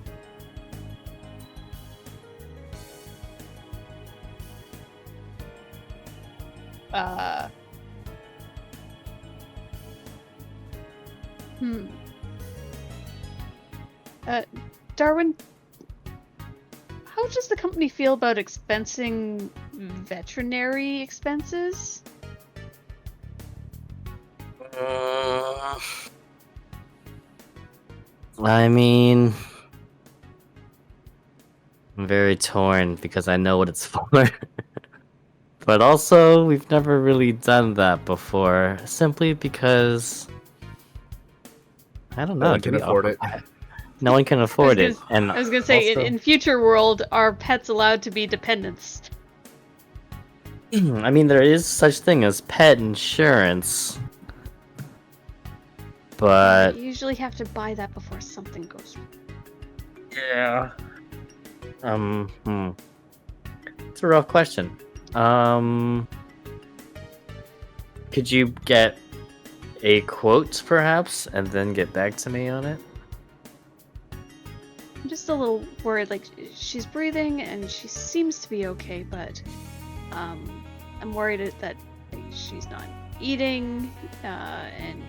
hmm. Darwin, how does the company feel about expensing veterinary expenses? I mean, I'm very torn because I know what it's for. But also, we've never really done that before, simply because I don't know. one can afford it. No one can afford it, I and was gonna say, also- in future world, are pets allowed to be dependents? I mean, there is such thing as pet insurance, but You usually have to buy that before something goes wrong. yeah. It's a rough question. Could you get a quote, perhaps, and then get back to me on it? I'm just a little worried. Like she's breathing and she seems to be okay, but I'm worried that she's not eating, and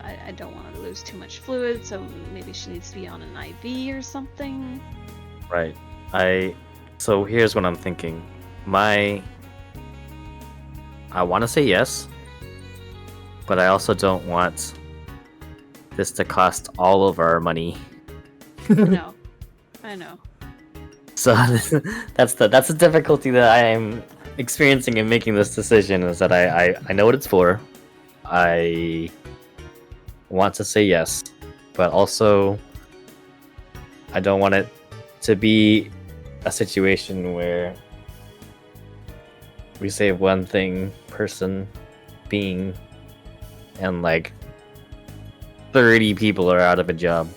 I don't want her to lose too much fluid. So maybe she needs to be on an IV or something. Right. So here's what I'm thinking. I want to say yes, but I also don't want this to cost all of our money. No, I know. So that's the difficulty that I am experiencing in making this decision, is that I know what it's for. I want to say yes, but also I don't want it to be a situation where we save one being, and like 30 people are out of a job.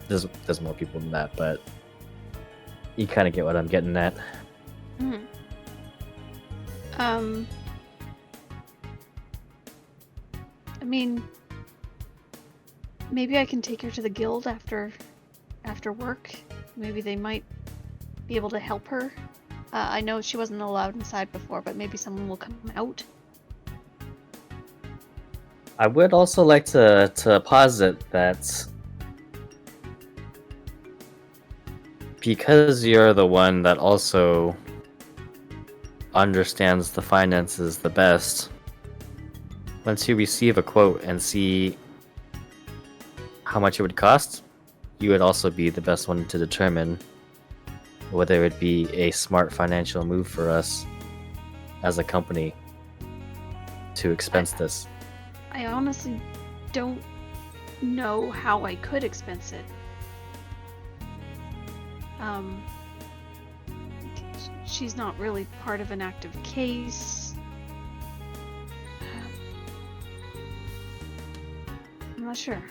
There's more people than that, but you kind of get what I'm getting at. Mhm. I mean, maybe I can take her to the guild after work. Maybe they might be able to help her. I know she wasn't allowed inside before, but maybe someone will come out. I would also like to posit that because you're the one that also understands the finances the best, once you receive a quote and see how much it would cost, you would also be the best one to determine whether it be a smart financial move for us as a company to expense this. I honestly don't know how I could expense it. She's not really part of an active case. I'm not sure.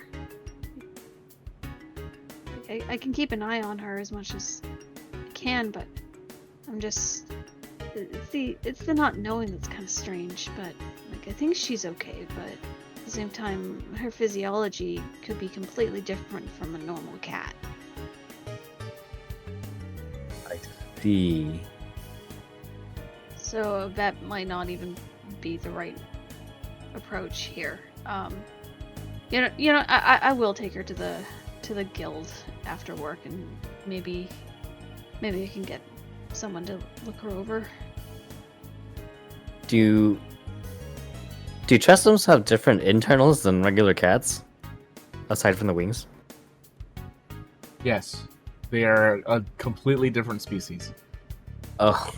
I can keep an eye on her as much as I can, but I'm just... It's the not knowing that's kind of strange, but like I think she's okay, but at the same time, her physiology could be completely different from a normal cat. I see. So that might not even be the right approach here. I will take her to the guild after work, and maybe I can get someone to look her over. Do Trestums have different internals than regular cats, aside from the wings? Yes. They are a completely different species. Oh.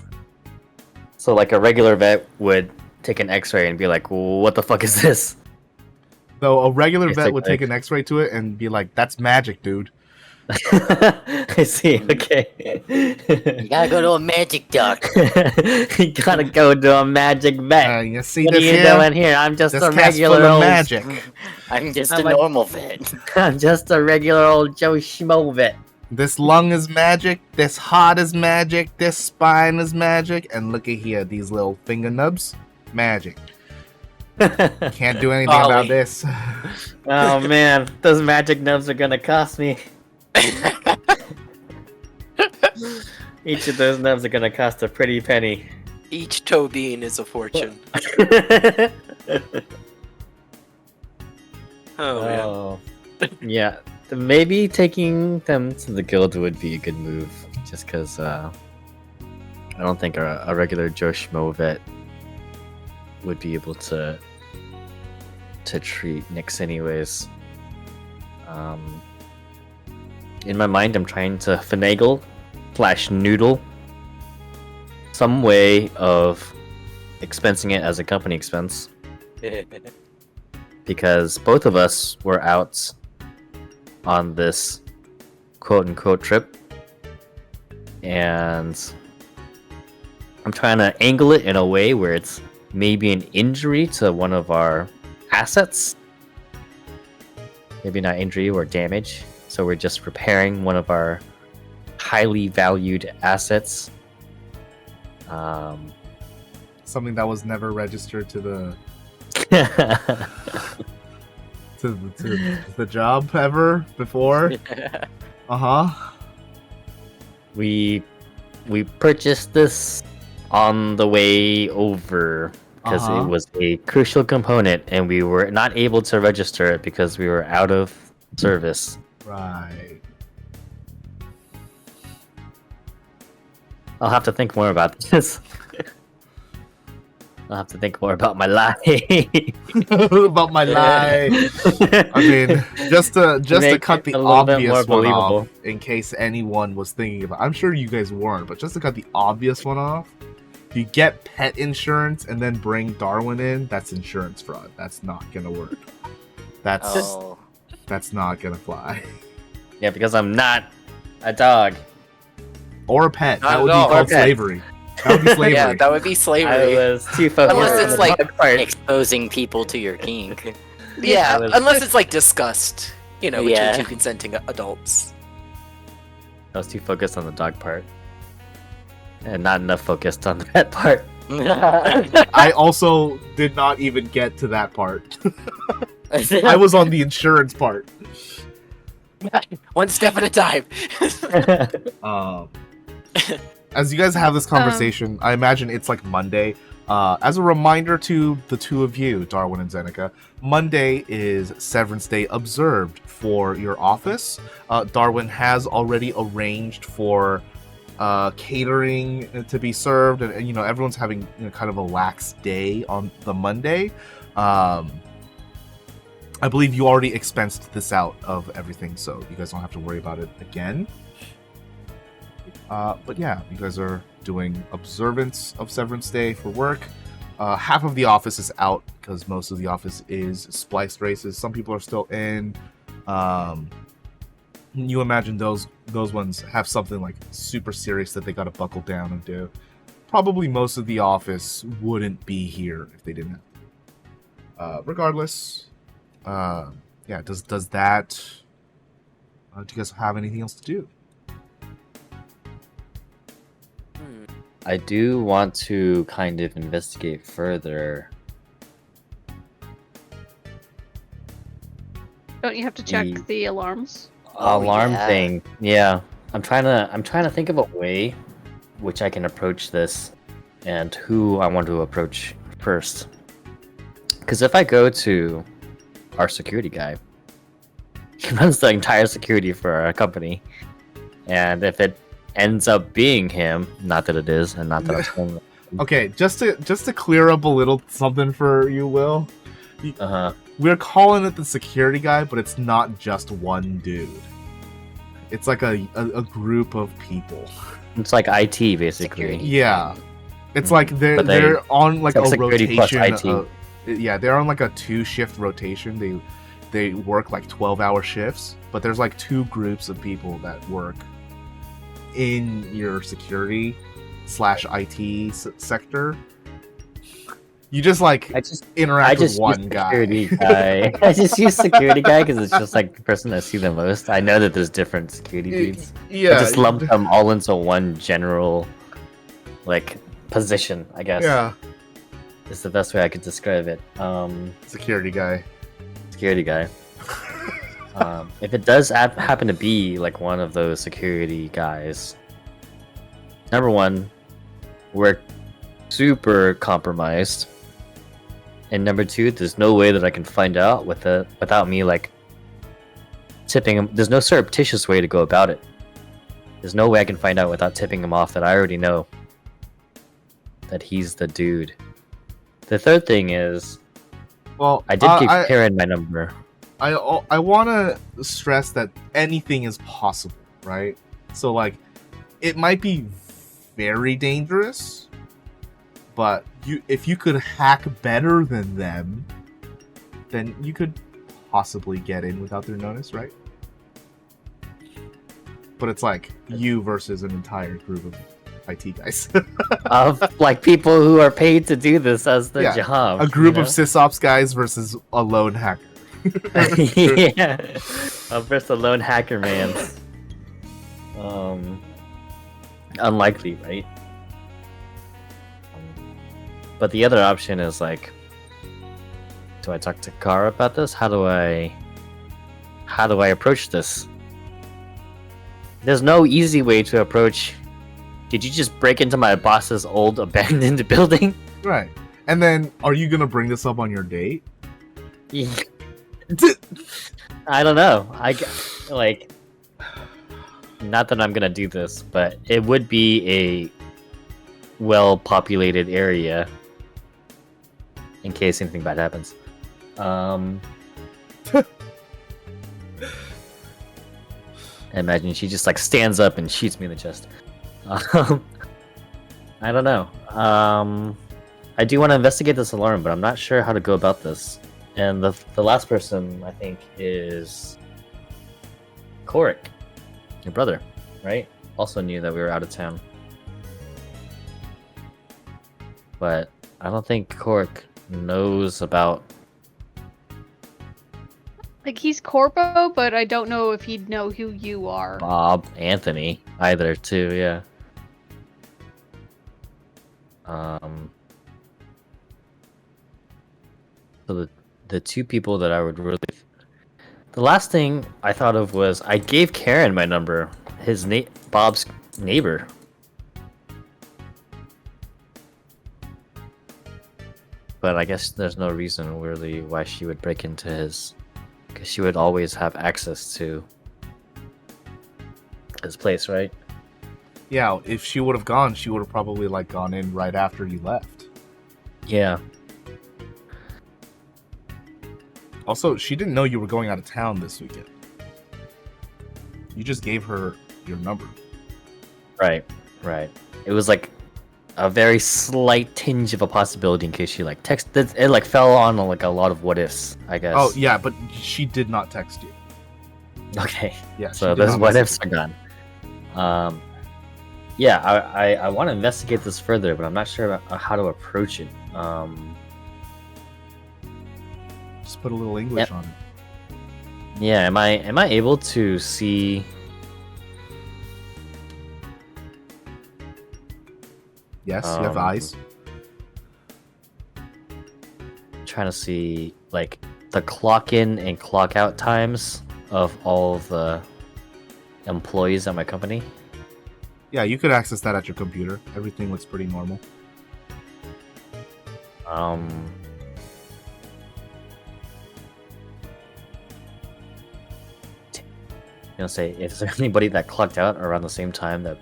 So like a regular vet would take an X-ray and be like, "What the fuck is this?" Though a regular vet would Basically. take an X-ray to it and be like, "That's magic, dude." I see. Okay. You gotta go to a magic duck. You gotta go to a magic vet. You see What are this you here? doing here? I'm just This a cat's full regular of old. magic. I'm just I'm a a- normal vet. I'm just a regular old Joe Schmo vet. This lung is magic. This heart is magic. This spine is magic. And look at here, these little finger nubs, magic. Can't do anything about Ollie. this. Oh man, those magic nubs are gonna cost me. Each of those nubs are gonna cost a pretty penny. Each toe bean is a fortune. Oh man. Oh, yeah. Maybe taking them to the guild would be a good move, just because I don't think a regular Joe Schmo vet would be able to treat Nyx anyways. In my mind, I'm trying to finagle / noodle some way of expensing it as a company expense, because both of us were out on this quote-unquote trip, and I'm trying to angle it in a way where it's maybe an injury to one of our assets, maybe not injury or damage, so we're just repairing one of our highly valued assets. Something that was never registered to the to the job ever before. Uh-huh. we purchased this on the way over because Uh-huh. it was a crucial component, and we were not able to register it because we were out of service. Right. I'll have to think more about this. I'll have to think more about my lie. About my lie. I mean, just to Make cut it the a little bit obvious more one off, believable. in case anyone was thinking about. I'm sure you guys weren't, but just to cut the obvious one off, if you get pet insurance and then bring Darwin in, that's insurance fraud. That's not gonna work. That's Oh. that's not gonna fly. Yeah, because I'm not a dog. Or a pet. Not That at would be all. called Or a pet. slavery. That would be slavery. Yeah, that would be I slavery. was too focused Unless on it's the like- dog part. Exposing people to your kink. Yeah, I was- unless it's like disgust, between Yeah. two consenting adults. I was too focused on the dog part, and not enough focused on the pet part. I also did not even get to that part. I was on the insurance part. One step at a time. As you guys have this conversation, I imagine it's like Monday. As a reminder to the two of you, Darwin and Zeneca, Monday is Severance Day observed for your office. Darwin has already arranged for catering to be served, and everyone's having kind of a lax day on the Monday. I believe you already expensed this out of everything, so you guys don't have to worry about it again. But yeah, you guys are doing observance of Severance Day for work. Half of the office is out because most of the office is spliced races. Some people are still in. You imagine those ones have something like super serious that they got to buckle down and do. Probably most of the office wouldn't be here if they didn't have. Regardless, yeah. Does that? Do you guys have anything else to do? I do want to kind of investigate further. Don't you have to check The- the alarms? Oh, Alarm yeah. thing. Yeah, I'm trying to think of a way which I can approach this, and who I want to approach first. Because if I go to our security guy, he runs the entire security for our company, and if it ends up being him, not that it is, and not that I'm saying Okay, just to clear up a little something for you, Will. We're calling it the security guy, but it's not just one dude. It's like a group of people. It's like IT basically. Security. Yeah. It's like But they're on like it's a like security plus rotation. IT. Yeah, they're on like a 2-shift rotation. They work like 12-hour shifts, but there's like 2 groups of people that work in your security / IT sector. You just like I just interact with use one guy. security guy. I just use security guy because it's just like the person I see the most. I know that there's different security dudes. Yeah, I just lump them all into one general, like, position. I guess. Yeah, Is the best way I could describe it. security guy. Security guy. If it does happen to be like one of those security guys, number one, we're super compromised. And number two, there's no way that I can find out without me like tipping him. There's no surreptitious way to go about it. There's no way I can find out without tipping him off that I already know that he's the dude. The third thing is, Well, I did give Karen my number. I want to stress that anything is possible, right? So like, it might be very dangerous, but if you could hack better than them, then you could possibly get in without their notice, right? But it's like you versus an entire group of IT guys. Of like people who are paid to do this as their Yeah, job. A group you of sysops guys versus a lone hacker. know? Yeah. Versus a lone hacker man. Unlikely, right? But the other option is like, do I talk to Kara about this? How do I approach this? There's no easy way to approach. Did you just break into my boss's old abandoned building? Right. And then, are you gonna bring this up on your date? I don't know. Like, not that I'm gonna do this, but it would be a well-populated area in case anything bad happens. Imagine she just like stands up and shoots me in the chest. I don't know. I do want to investigate this alarm, but I'm not sure how to go about this. And the last person I think is Korik, your brother, right? Also knew that we were out of town, but I don't think Korik knows about. Like, he's Corpo, but I don't know if he'd know who you are. Bob Anthony either too, yeah. So the 2 people that I would really, the last thing I thought of was I gave Karen my number, Bob's neighbor. But I guess there's no reason really why she would break into his, because she would always have access to his place, right? Yeah, if she would have gone, she would have probably like gone in right after you left. Yeah. Also, she didn't know you were going out of town this weekend. You just gave her your number. Right. It was like a very slight tinge of a possibility in case she like texted. It like fell on like a lot of what ifs, I guess. Oh yeah, but she did not text you. Okay. Yeah. So she did those not what message ifs are gone. Yeah, I want to investigate this further, but I'm not sure about how to approach it. Just put a little English Yep. on it. Yeah, am I able to see? Yes, you have eyes. Trying to see like the clock in and clock out times of all of the employees at my company. Yeah, you could access that at your computer. Everything looks pretty normal. Say, is there anybody that clocked out around the same time that,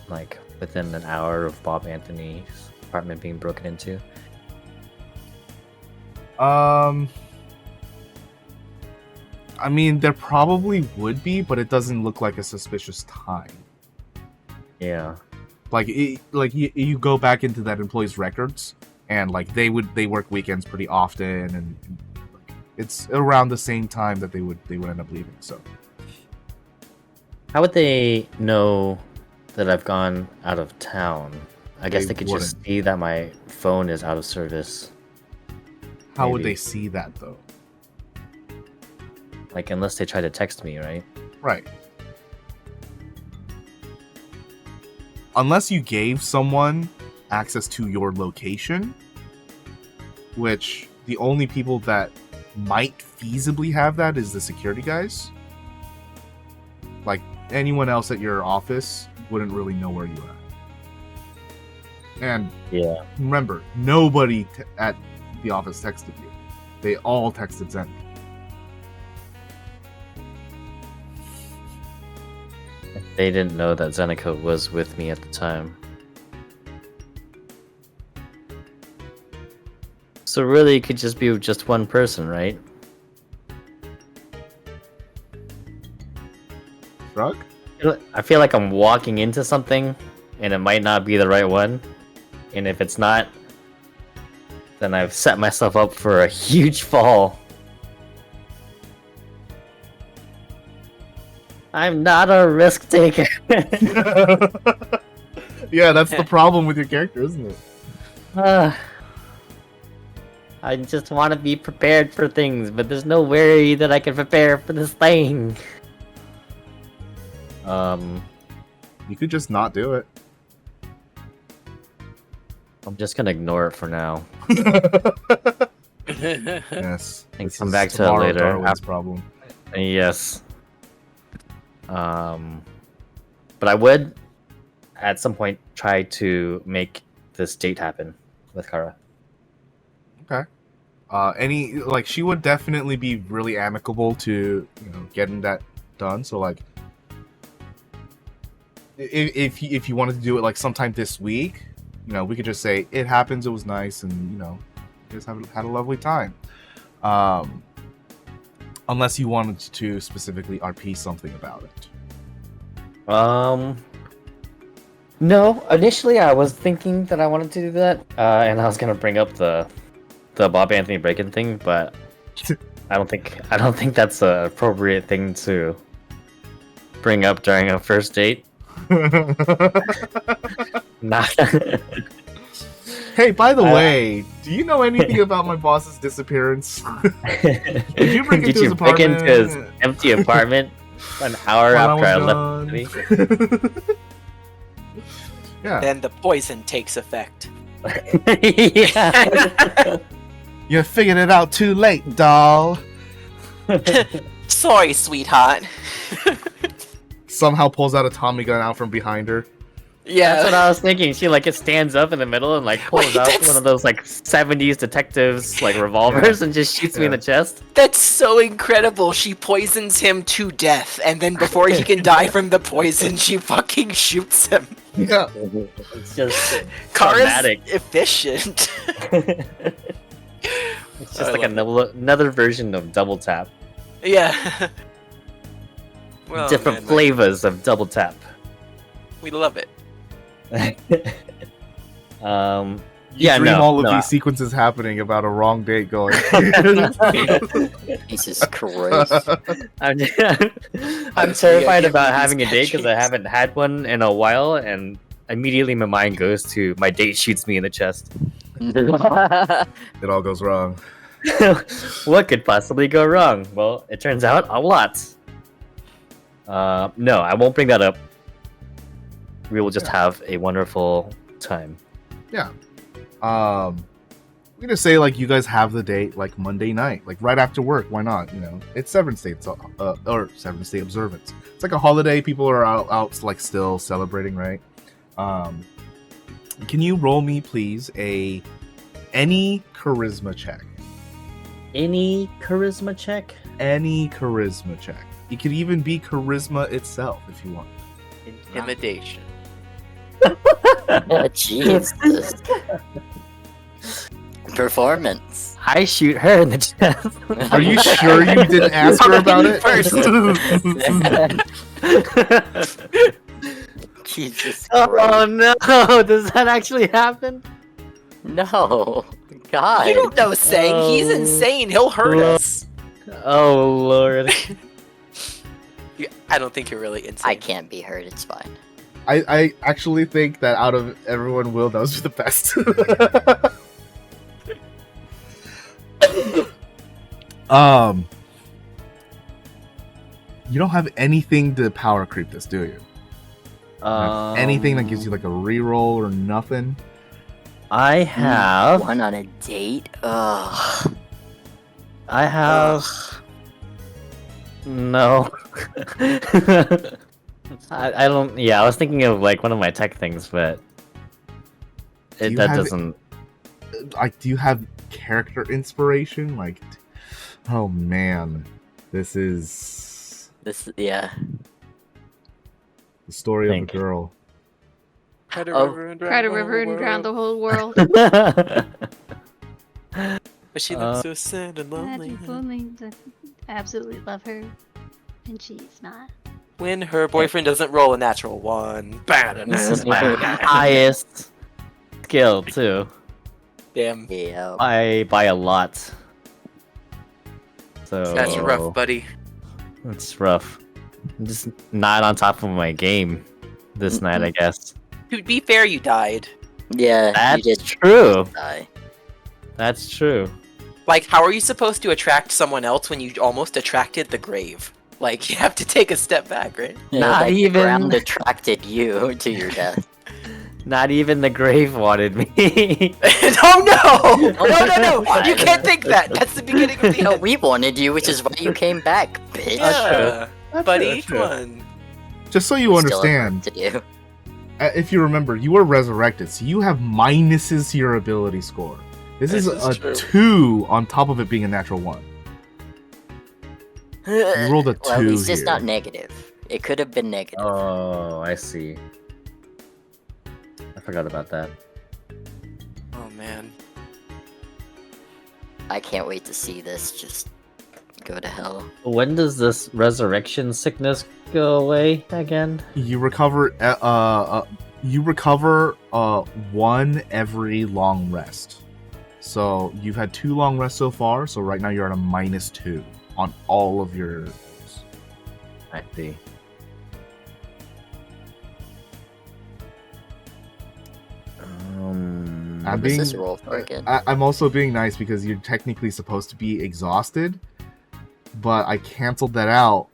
like, within an hour of Bob Anthony's apartment being broken into? I mean, there probably would be, but it doesn't look like a suspicious time. Yeah. Like you go back into that employee's records, and like they work weekends pretty often, and it's around the same time that they would end up leaving. So How would they know that I've gone out of town? I guess They they could just wouldn't. see that my phone is out of service. how would Maybe. they see that though? Like, unless they try to text me, right? Right. Unless you gave someone access to your location, which the only people that might feasibly have that is the security guys. Like, anyone else at your office wouldn't really know where you're at. And Yeah. remember, nobody at the office texted you. They all texted Zen. They didn't know that Zeneca was with me at the time. So really, it could just be just one person, right? Shrug? I feel like I'm walking into something, and it might not be the right one. And if it's not, then I've set myself up for a huge fall. I'm not a risk taker. Yeah, that's the problem with your character, isn't it? I just want to be prepared for things, but there's no way that I can prepare for this thing. You could just not do it. I'm just gonna ignore it for now. Yes. And this come is back to it tomorrow later. Darwin's problem. Yes. But I would, at some point, try to make this date happen with Kara. Okay. She would definitely be really amicable to, getting that done. So like, if you wanted to do it like sometime this week, we could just say it happens. It was nice, and you guys had a lovely time. Unless you wanted to specifically RP something about it. No. Initially, I was thinking that I wanted to do that, and I was gonna bring up the Bob Anthony Breakin thing, but I don't think that's an appropriate thing to bring up during a first date. Nah. Hey, by the way, do you know anything about my boss's disappearance? Did you break into his break into his apartment? empty apartment an hour While after I was left the city? Yeah. Then the poison takes effect. Yeah. You figured it out too late, doll. Sorry, sweetheart. Somehow pulls out a Tommy gun out from behind her. Yeah. That's what I was thinking. She it stands up in the middle and pulls Wait, out that's- one of those 70s detectives revolvers and just shoots me in the chest. That's so incredible. She poisons him to death, and then before he can die from the poison, she fucking shoots him. Yeah. It's just Kara's traumatic. efficient. It's just I love another version of double tap. Yeah. Well, Different man, flavors of double tap. we love it. You dream all of these sequences happening about a wrong date going. Jesus Christ. I'm I'm terrified give about me having a these date because I patches. haven't had one in a while, and immediately my mind goes to my date shoots me in the chest. It all goes wrong. What could possibly go wrong? Well, it turns out a lot. No, I won't bring that up. We will just have a wonderful time. Yeah. We're gonna say you guys have the date Monday night, right after work. Why not? It's Severance Day, or Severance Day observance. It's like a holiday. People are out still celebrating, right? Can you roll me, please, any charisma check? Any charisma check? Any charisma check. It could even be charisma itself if you want. Intimidation. Oh, Jesus. Performance. I shoot her in the chest. Are you sure you didn't ask her about it? First. Jesus Oh Christ. no! Does that actually happen? No. God. You don't know Sang. He's Oh, insane. He'll hurt Lord. us. Oh lord. I don't think you're really insane. I can't be hurt, it's fine. I actually think that out of everyone, Will knows the best. You don't have anything to power creep this, do you? Anything that gives you like a reroll or nothing? I have. One on a date? Ugh. I have. No. I don't. Yeah, I was thinking of like one of my tech things, but Do you that have- doesn't. Like, do you have character inspiration? Like, oh man, this is Yeah. the story Thank of you. a girl. Cried a Oh. river and Cried a drowned the river whole and drowned the world. whole world. But she looks so sad and lonely. I absolutely love her, and she's not. When her boyfriend doesn't roll a natural one. This is my highest skill too. Damn. Yeah. By a lot. So That's rough, buddy. It's rough. I'm just not on top of my game this night, I guess. To be fair, you died. Yeah, That's you did true. die. That's true. Like, how are you supposed to attract someone else when you almost attracted the grave? Like, you have to take a step back, right? Not like even- the ground attracted you to your death. Not even the grave wanted me. Oh no! No! You can't think that. That's the beginning of the No, end. we wanted you, which is why you came back, bitch. Yeah, buddy, That's true. come on. Just so you We still have understand, work to do. if you remember, you were resurrected, so you have minuses to your ability score. This is This is a true. 2 on top of it being a natural 1. You rolled a 2 Well, at least it's here. not negative. It could have been negative. Oh, I see. I forgot about that. Oh man. I can't wait to see this just go to hell. When does this resurrection sickness go away again? You recover. You recover 1 every long rest. So you've had 2 long rests so far. So right now you're at a -2 on all of your. I see. I'm What being. does this roll for again? I'm also being nice because you're technically supposed to be exhausted, but I canceled that out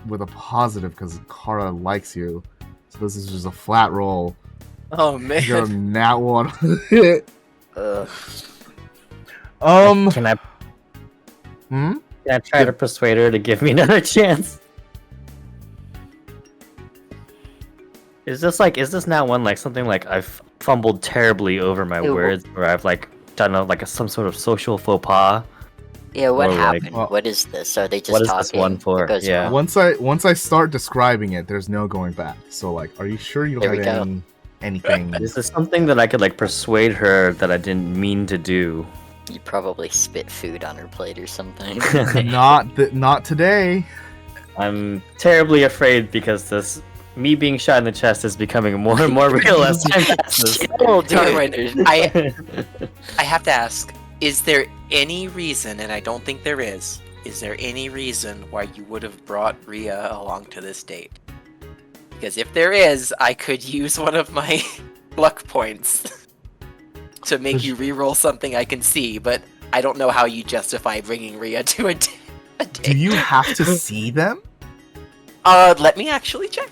with a positive because Kara likes you. So this is just a flat roll. Oh You got a man. nat 1. Ugh. Can I Hmm? can I try to persuade her to give me another chance? Is this now one like something like I've fumbled terribly over my Ew. words, or I've like done some sort of social faux pas? Yeah, what Or, like, happened? well- What is this? Are they just What is talking? this one for? What goes Yeah. wrong? Once I start describing it, there's no going back. So like, are you sure you There don't we have go. anything? This is something that I could like persuade her that I didn't mean to do. You probably spit food on her plate or something. not today. I'm terribly afraid because me being shot in the chest is becoming more and more real as time passes. Oh, dude. Darwin, I have to ask, is there any reason, and I don't think there is there any reason why you would have brought Ryia along to this date? Because if there is, I could use one of my luck points to make you re-roll something I can see, but I don't know how you justify bringing Ryia to a Do date. you have to see them? Let me actually check.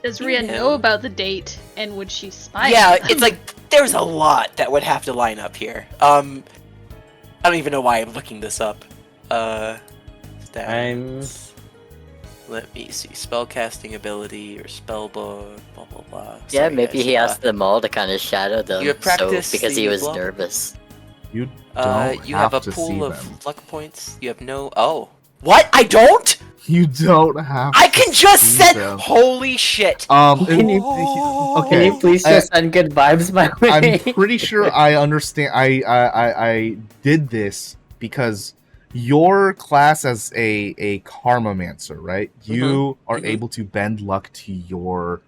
Does Ryia Yeah. know about the date, and would she spy? Yeah, on them? it's like there's a lot that would have to line up here. I don't even know why I'm looking this up. Stats. Let me see. Spellcasting ability or spellbook, blah blah blah. Yeah, Sorry, maybe guys. he asked them all to kind of shadow them. You have practiced because he the was block? nervous. You don't You have a to pool see of them. luck points. You have no. Oh, what? I don't. You don't have. I to can just see send. them. Holy shit! Can you- Oh. Can you please just send good vibes my way? I'm pretty sure I understand. I did this because your class as a karmamancer, right? You are Mhm. able to bend luck to your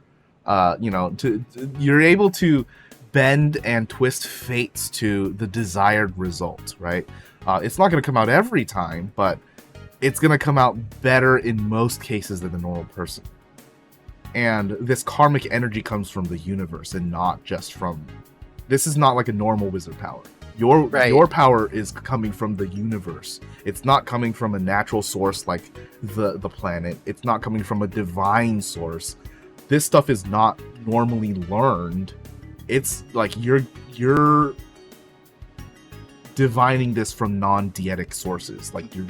you're able to bend and twist fates to the desired result, right? It's not going to come out every time, but it's going to come out better in most cases than the normal person. And this karmic energy comes from the universe and not just from... This is not like a normal wizard power. Your power is coming from the universe. It's not coming from a natural source like the planet. It's not coming from a divine source. This stuff is not normally learned. It's like you're divining this from non-dietic sources. Like you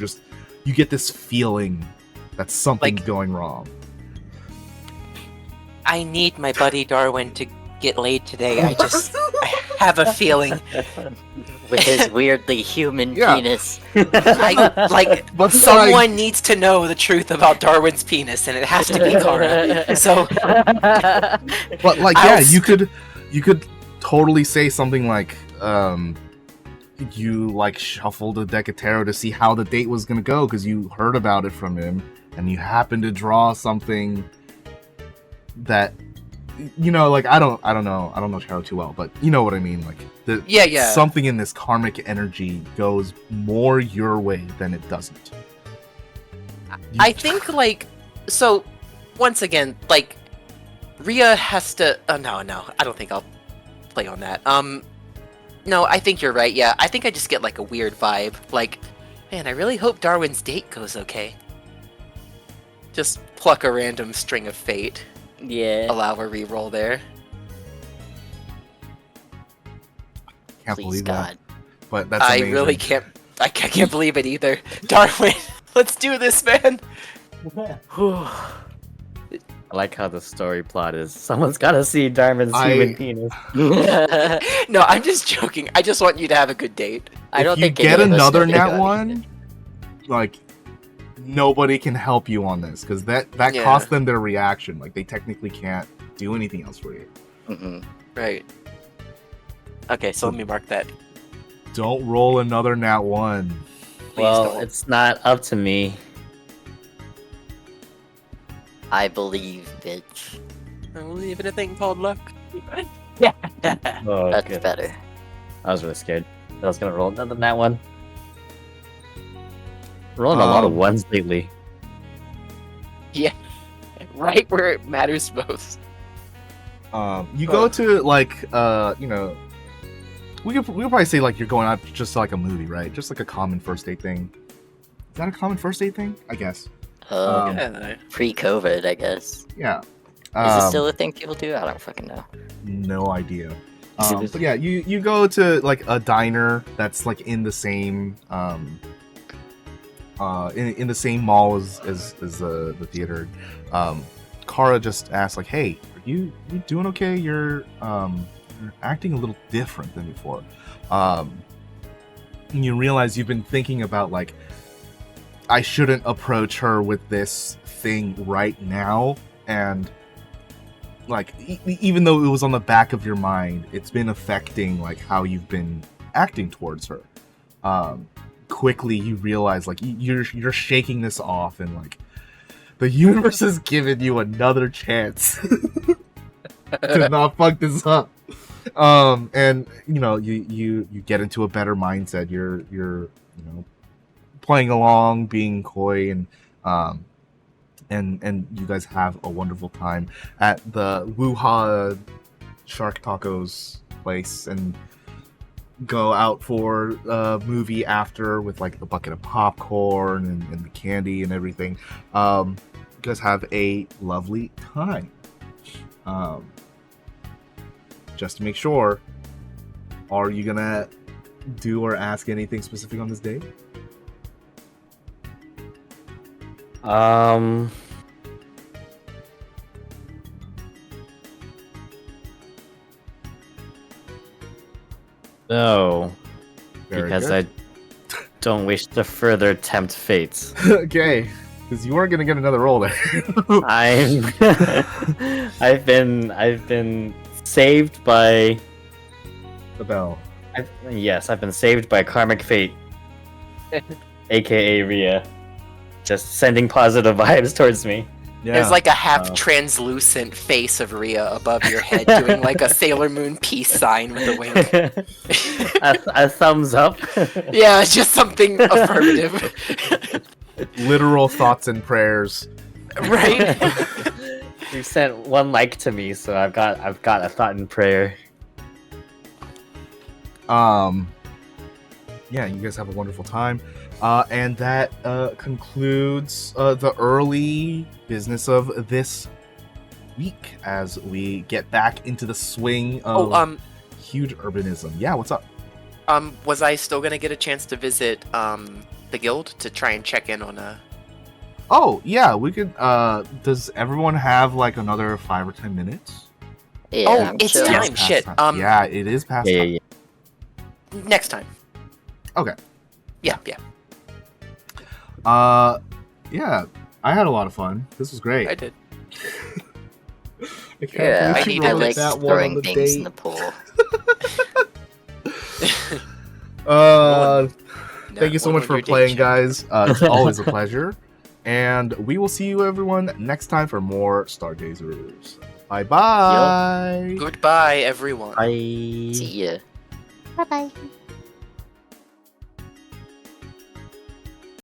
get this feeling that something's going wrong. I need my buddy Darwin to get laid today. I have a feeling. With his weirdly human penis. But someone needs to know the truth about Darwin's penis, and it has to be Kara. So, but like, you could totally say something like, you like shuffled a deck of tarot to see how the date was gonna go because you heard about it from him, and you happened to draw something that. Like I don't know tarot too well, but you know what I mean. Like something in this karmic energy goes more your way than it doesn't. I think so. Once again, Ryia has to. Oh no, I don't think I'll play on that. No, I think you're right. Yeah, I think I just get a weird vibe. Man, I really hope Darwin's date goes okay. Just pluck a random string of fate. Yeah. Allow a reroll there. Can't Please, believe God. that. But that's amazing. I really can't. I can't believe it either. Darwin, let's do this, man. I like how the story plot is. Someone's got to see Darwin's human penis. No, I'm just joking. I just want you to have a good date. I don't think you get another nat nat one, nobody can help you on this because that cost them their reaction. They technically can't do anything else for you. Mm-hmm. Right. Okay, so let me mark that. Don't roll another nat one. Well, don't. it's not up to me. I believe, bitch. I believe in a thing called luck. Oh, That's good. better. I was really scared. I was gonna roll another nat one. Rolling a lot of ones lately. Yeah. Right where it matters most. You go to we could probably say you're going out just to a movie, right? Just a common first date thing. Is that a common first date thing? I guess. Pre-COVID, I guess. Yeah. Is it still a thing people do? I don't fucking know. No idea. But yeah, you go to a diner that's in the same in the same mall as the theater. Kara just asks hey, are you doing okay? You're acting a little different than before. And you realize you've been thinking about I shouldn't approach her with this thing right now, and even though it was on the back of your mind, it's been affecting how you've been acting towards her. Quickly you realize you're shaking this off, and the universe has given you another chance to not fuck this up. And you get into a better mindset. You're playing along, being coy, and you guys have a wonderful time at the Wuha Shark Tacos place, and go out for a movie after with the bucket of popcorn and the candy and everything. You guys have a lovely time. Just to make sure, are you gonna do or ask anything specific on this date? No. Very Because good. I don't wish to further tempt fate. Okay, because you are gonna get another roll there. I've been saved by The bell. I've been saved by karmic fate, aka Ryia, just sending positive vibes towards me. Yeah. There's like a half translucent face of Ryia above your head doing like a Sailor Moon peace sign with a wink. a thumbs up. Yeah, it's just something affirmative. Literal thoughts and prayers. Right? You sent one like to me, so I've got a thought and prayer. Yeah, you guys have a wonderful time. And that concludes the early business of this week as we get back into the swing of huge urbanism. Yeah, what's up? Was I still gonna get a chance to visit the guild to try and check in on a? Oh, yeah, we could. Does everyone have like another 5 or 10 minutes? Yeah, Oh, I'm it's sure. time. Past Shit. time. Yeah, it is past Yeah, time. yeah, Next time. Okay. Yeah. Yeah, I had a lot of fun. This was great. I did. I can't Yeah, believe you I rolled like that one on throwing the things in date. the pool. Thank you so much for playing, guys. It's always a pleasure. And we will see you, everyone, next time for more Stargazers. Bye-bye. Goodbye, everyone. Bye. See ya. Bye bye.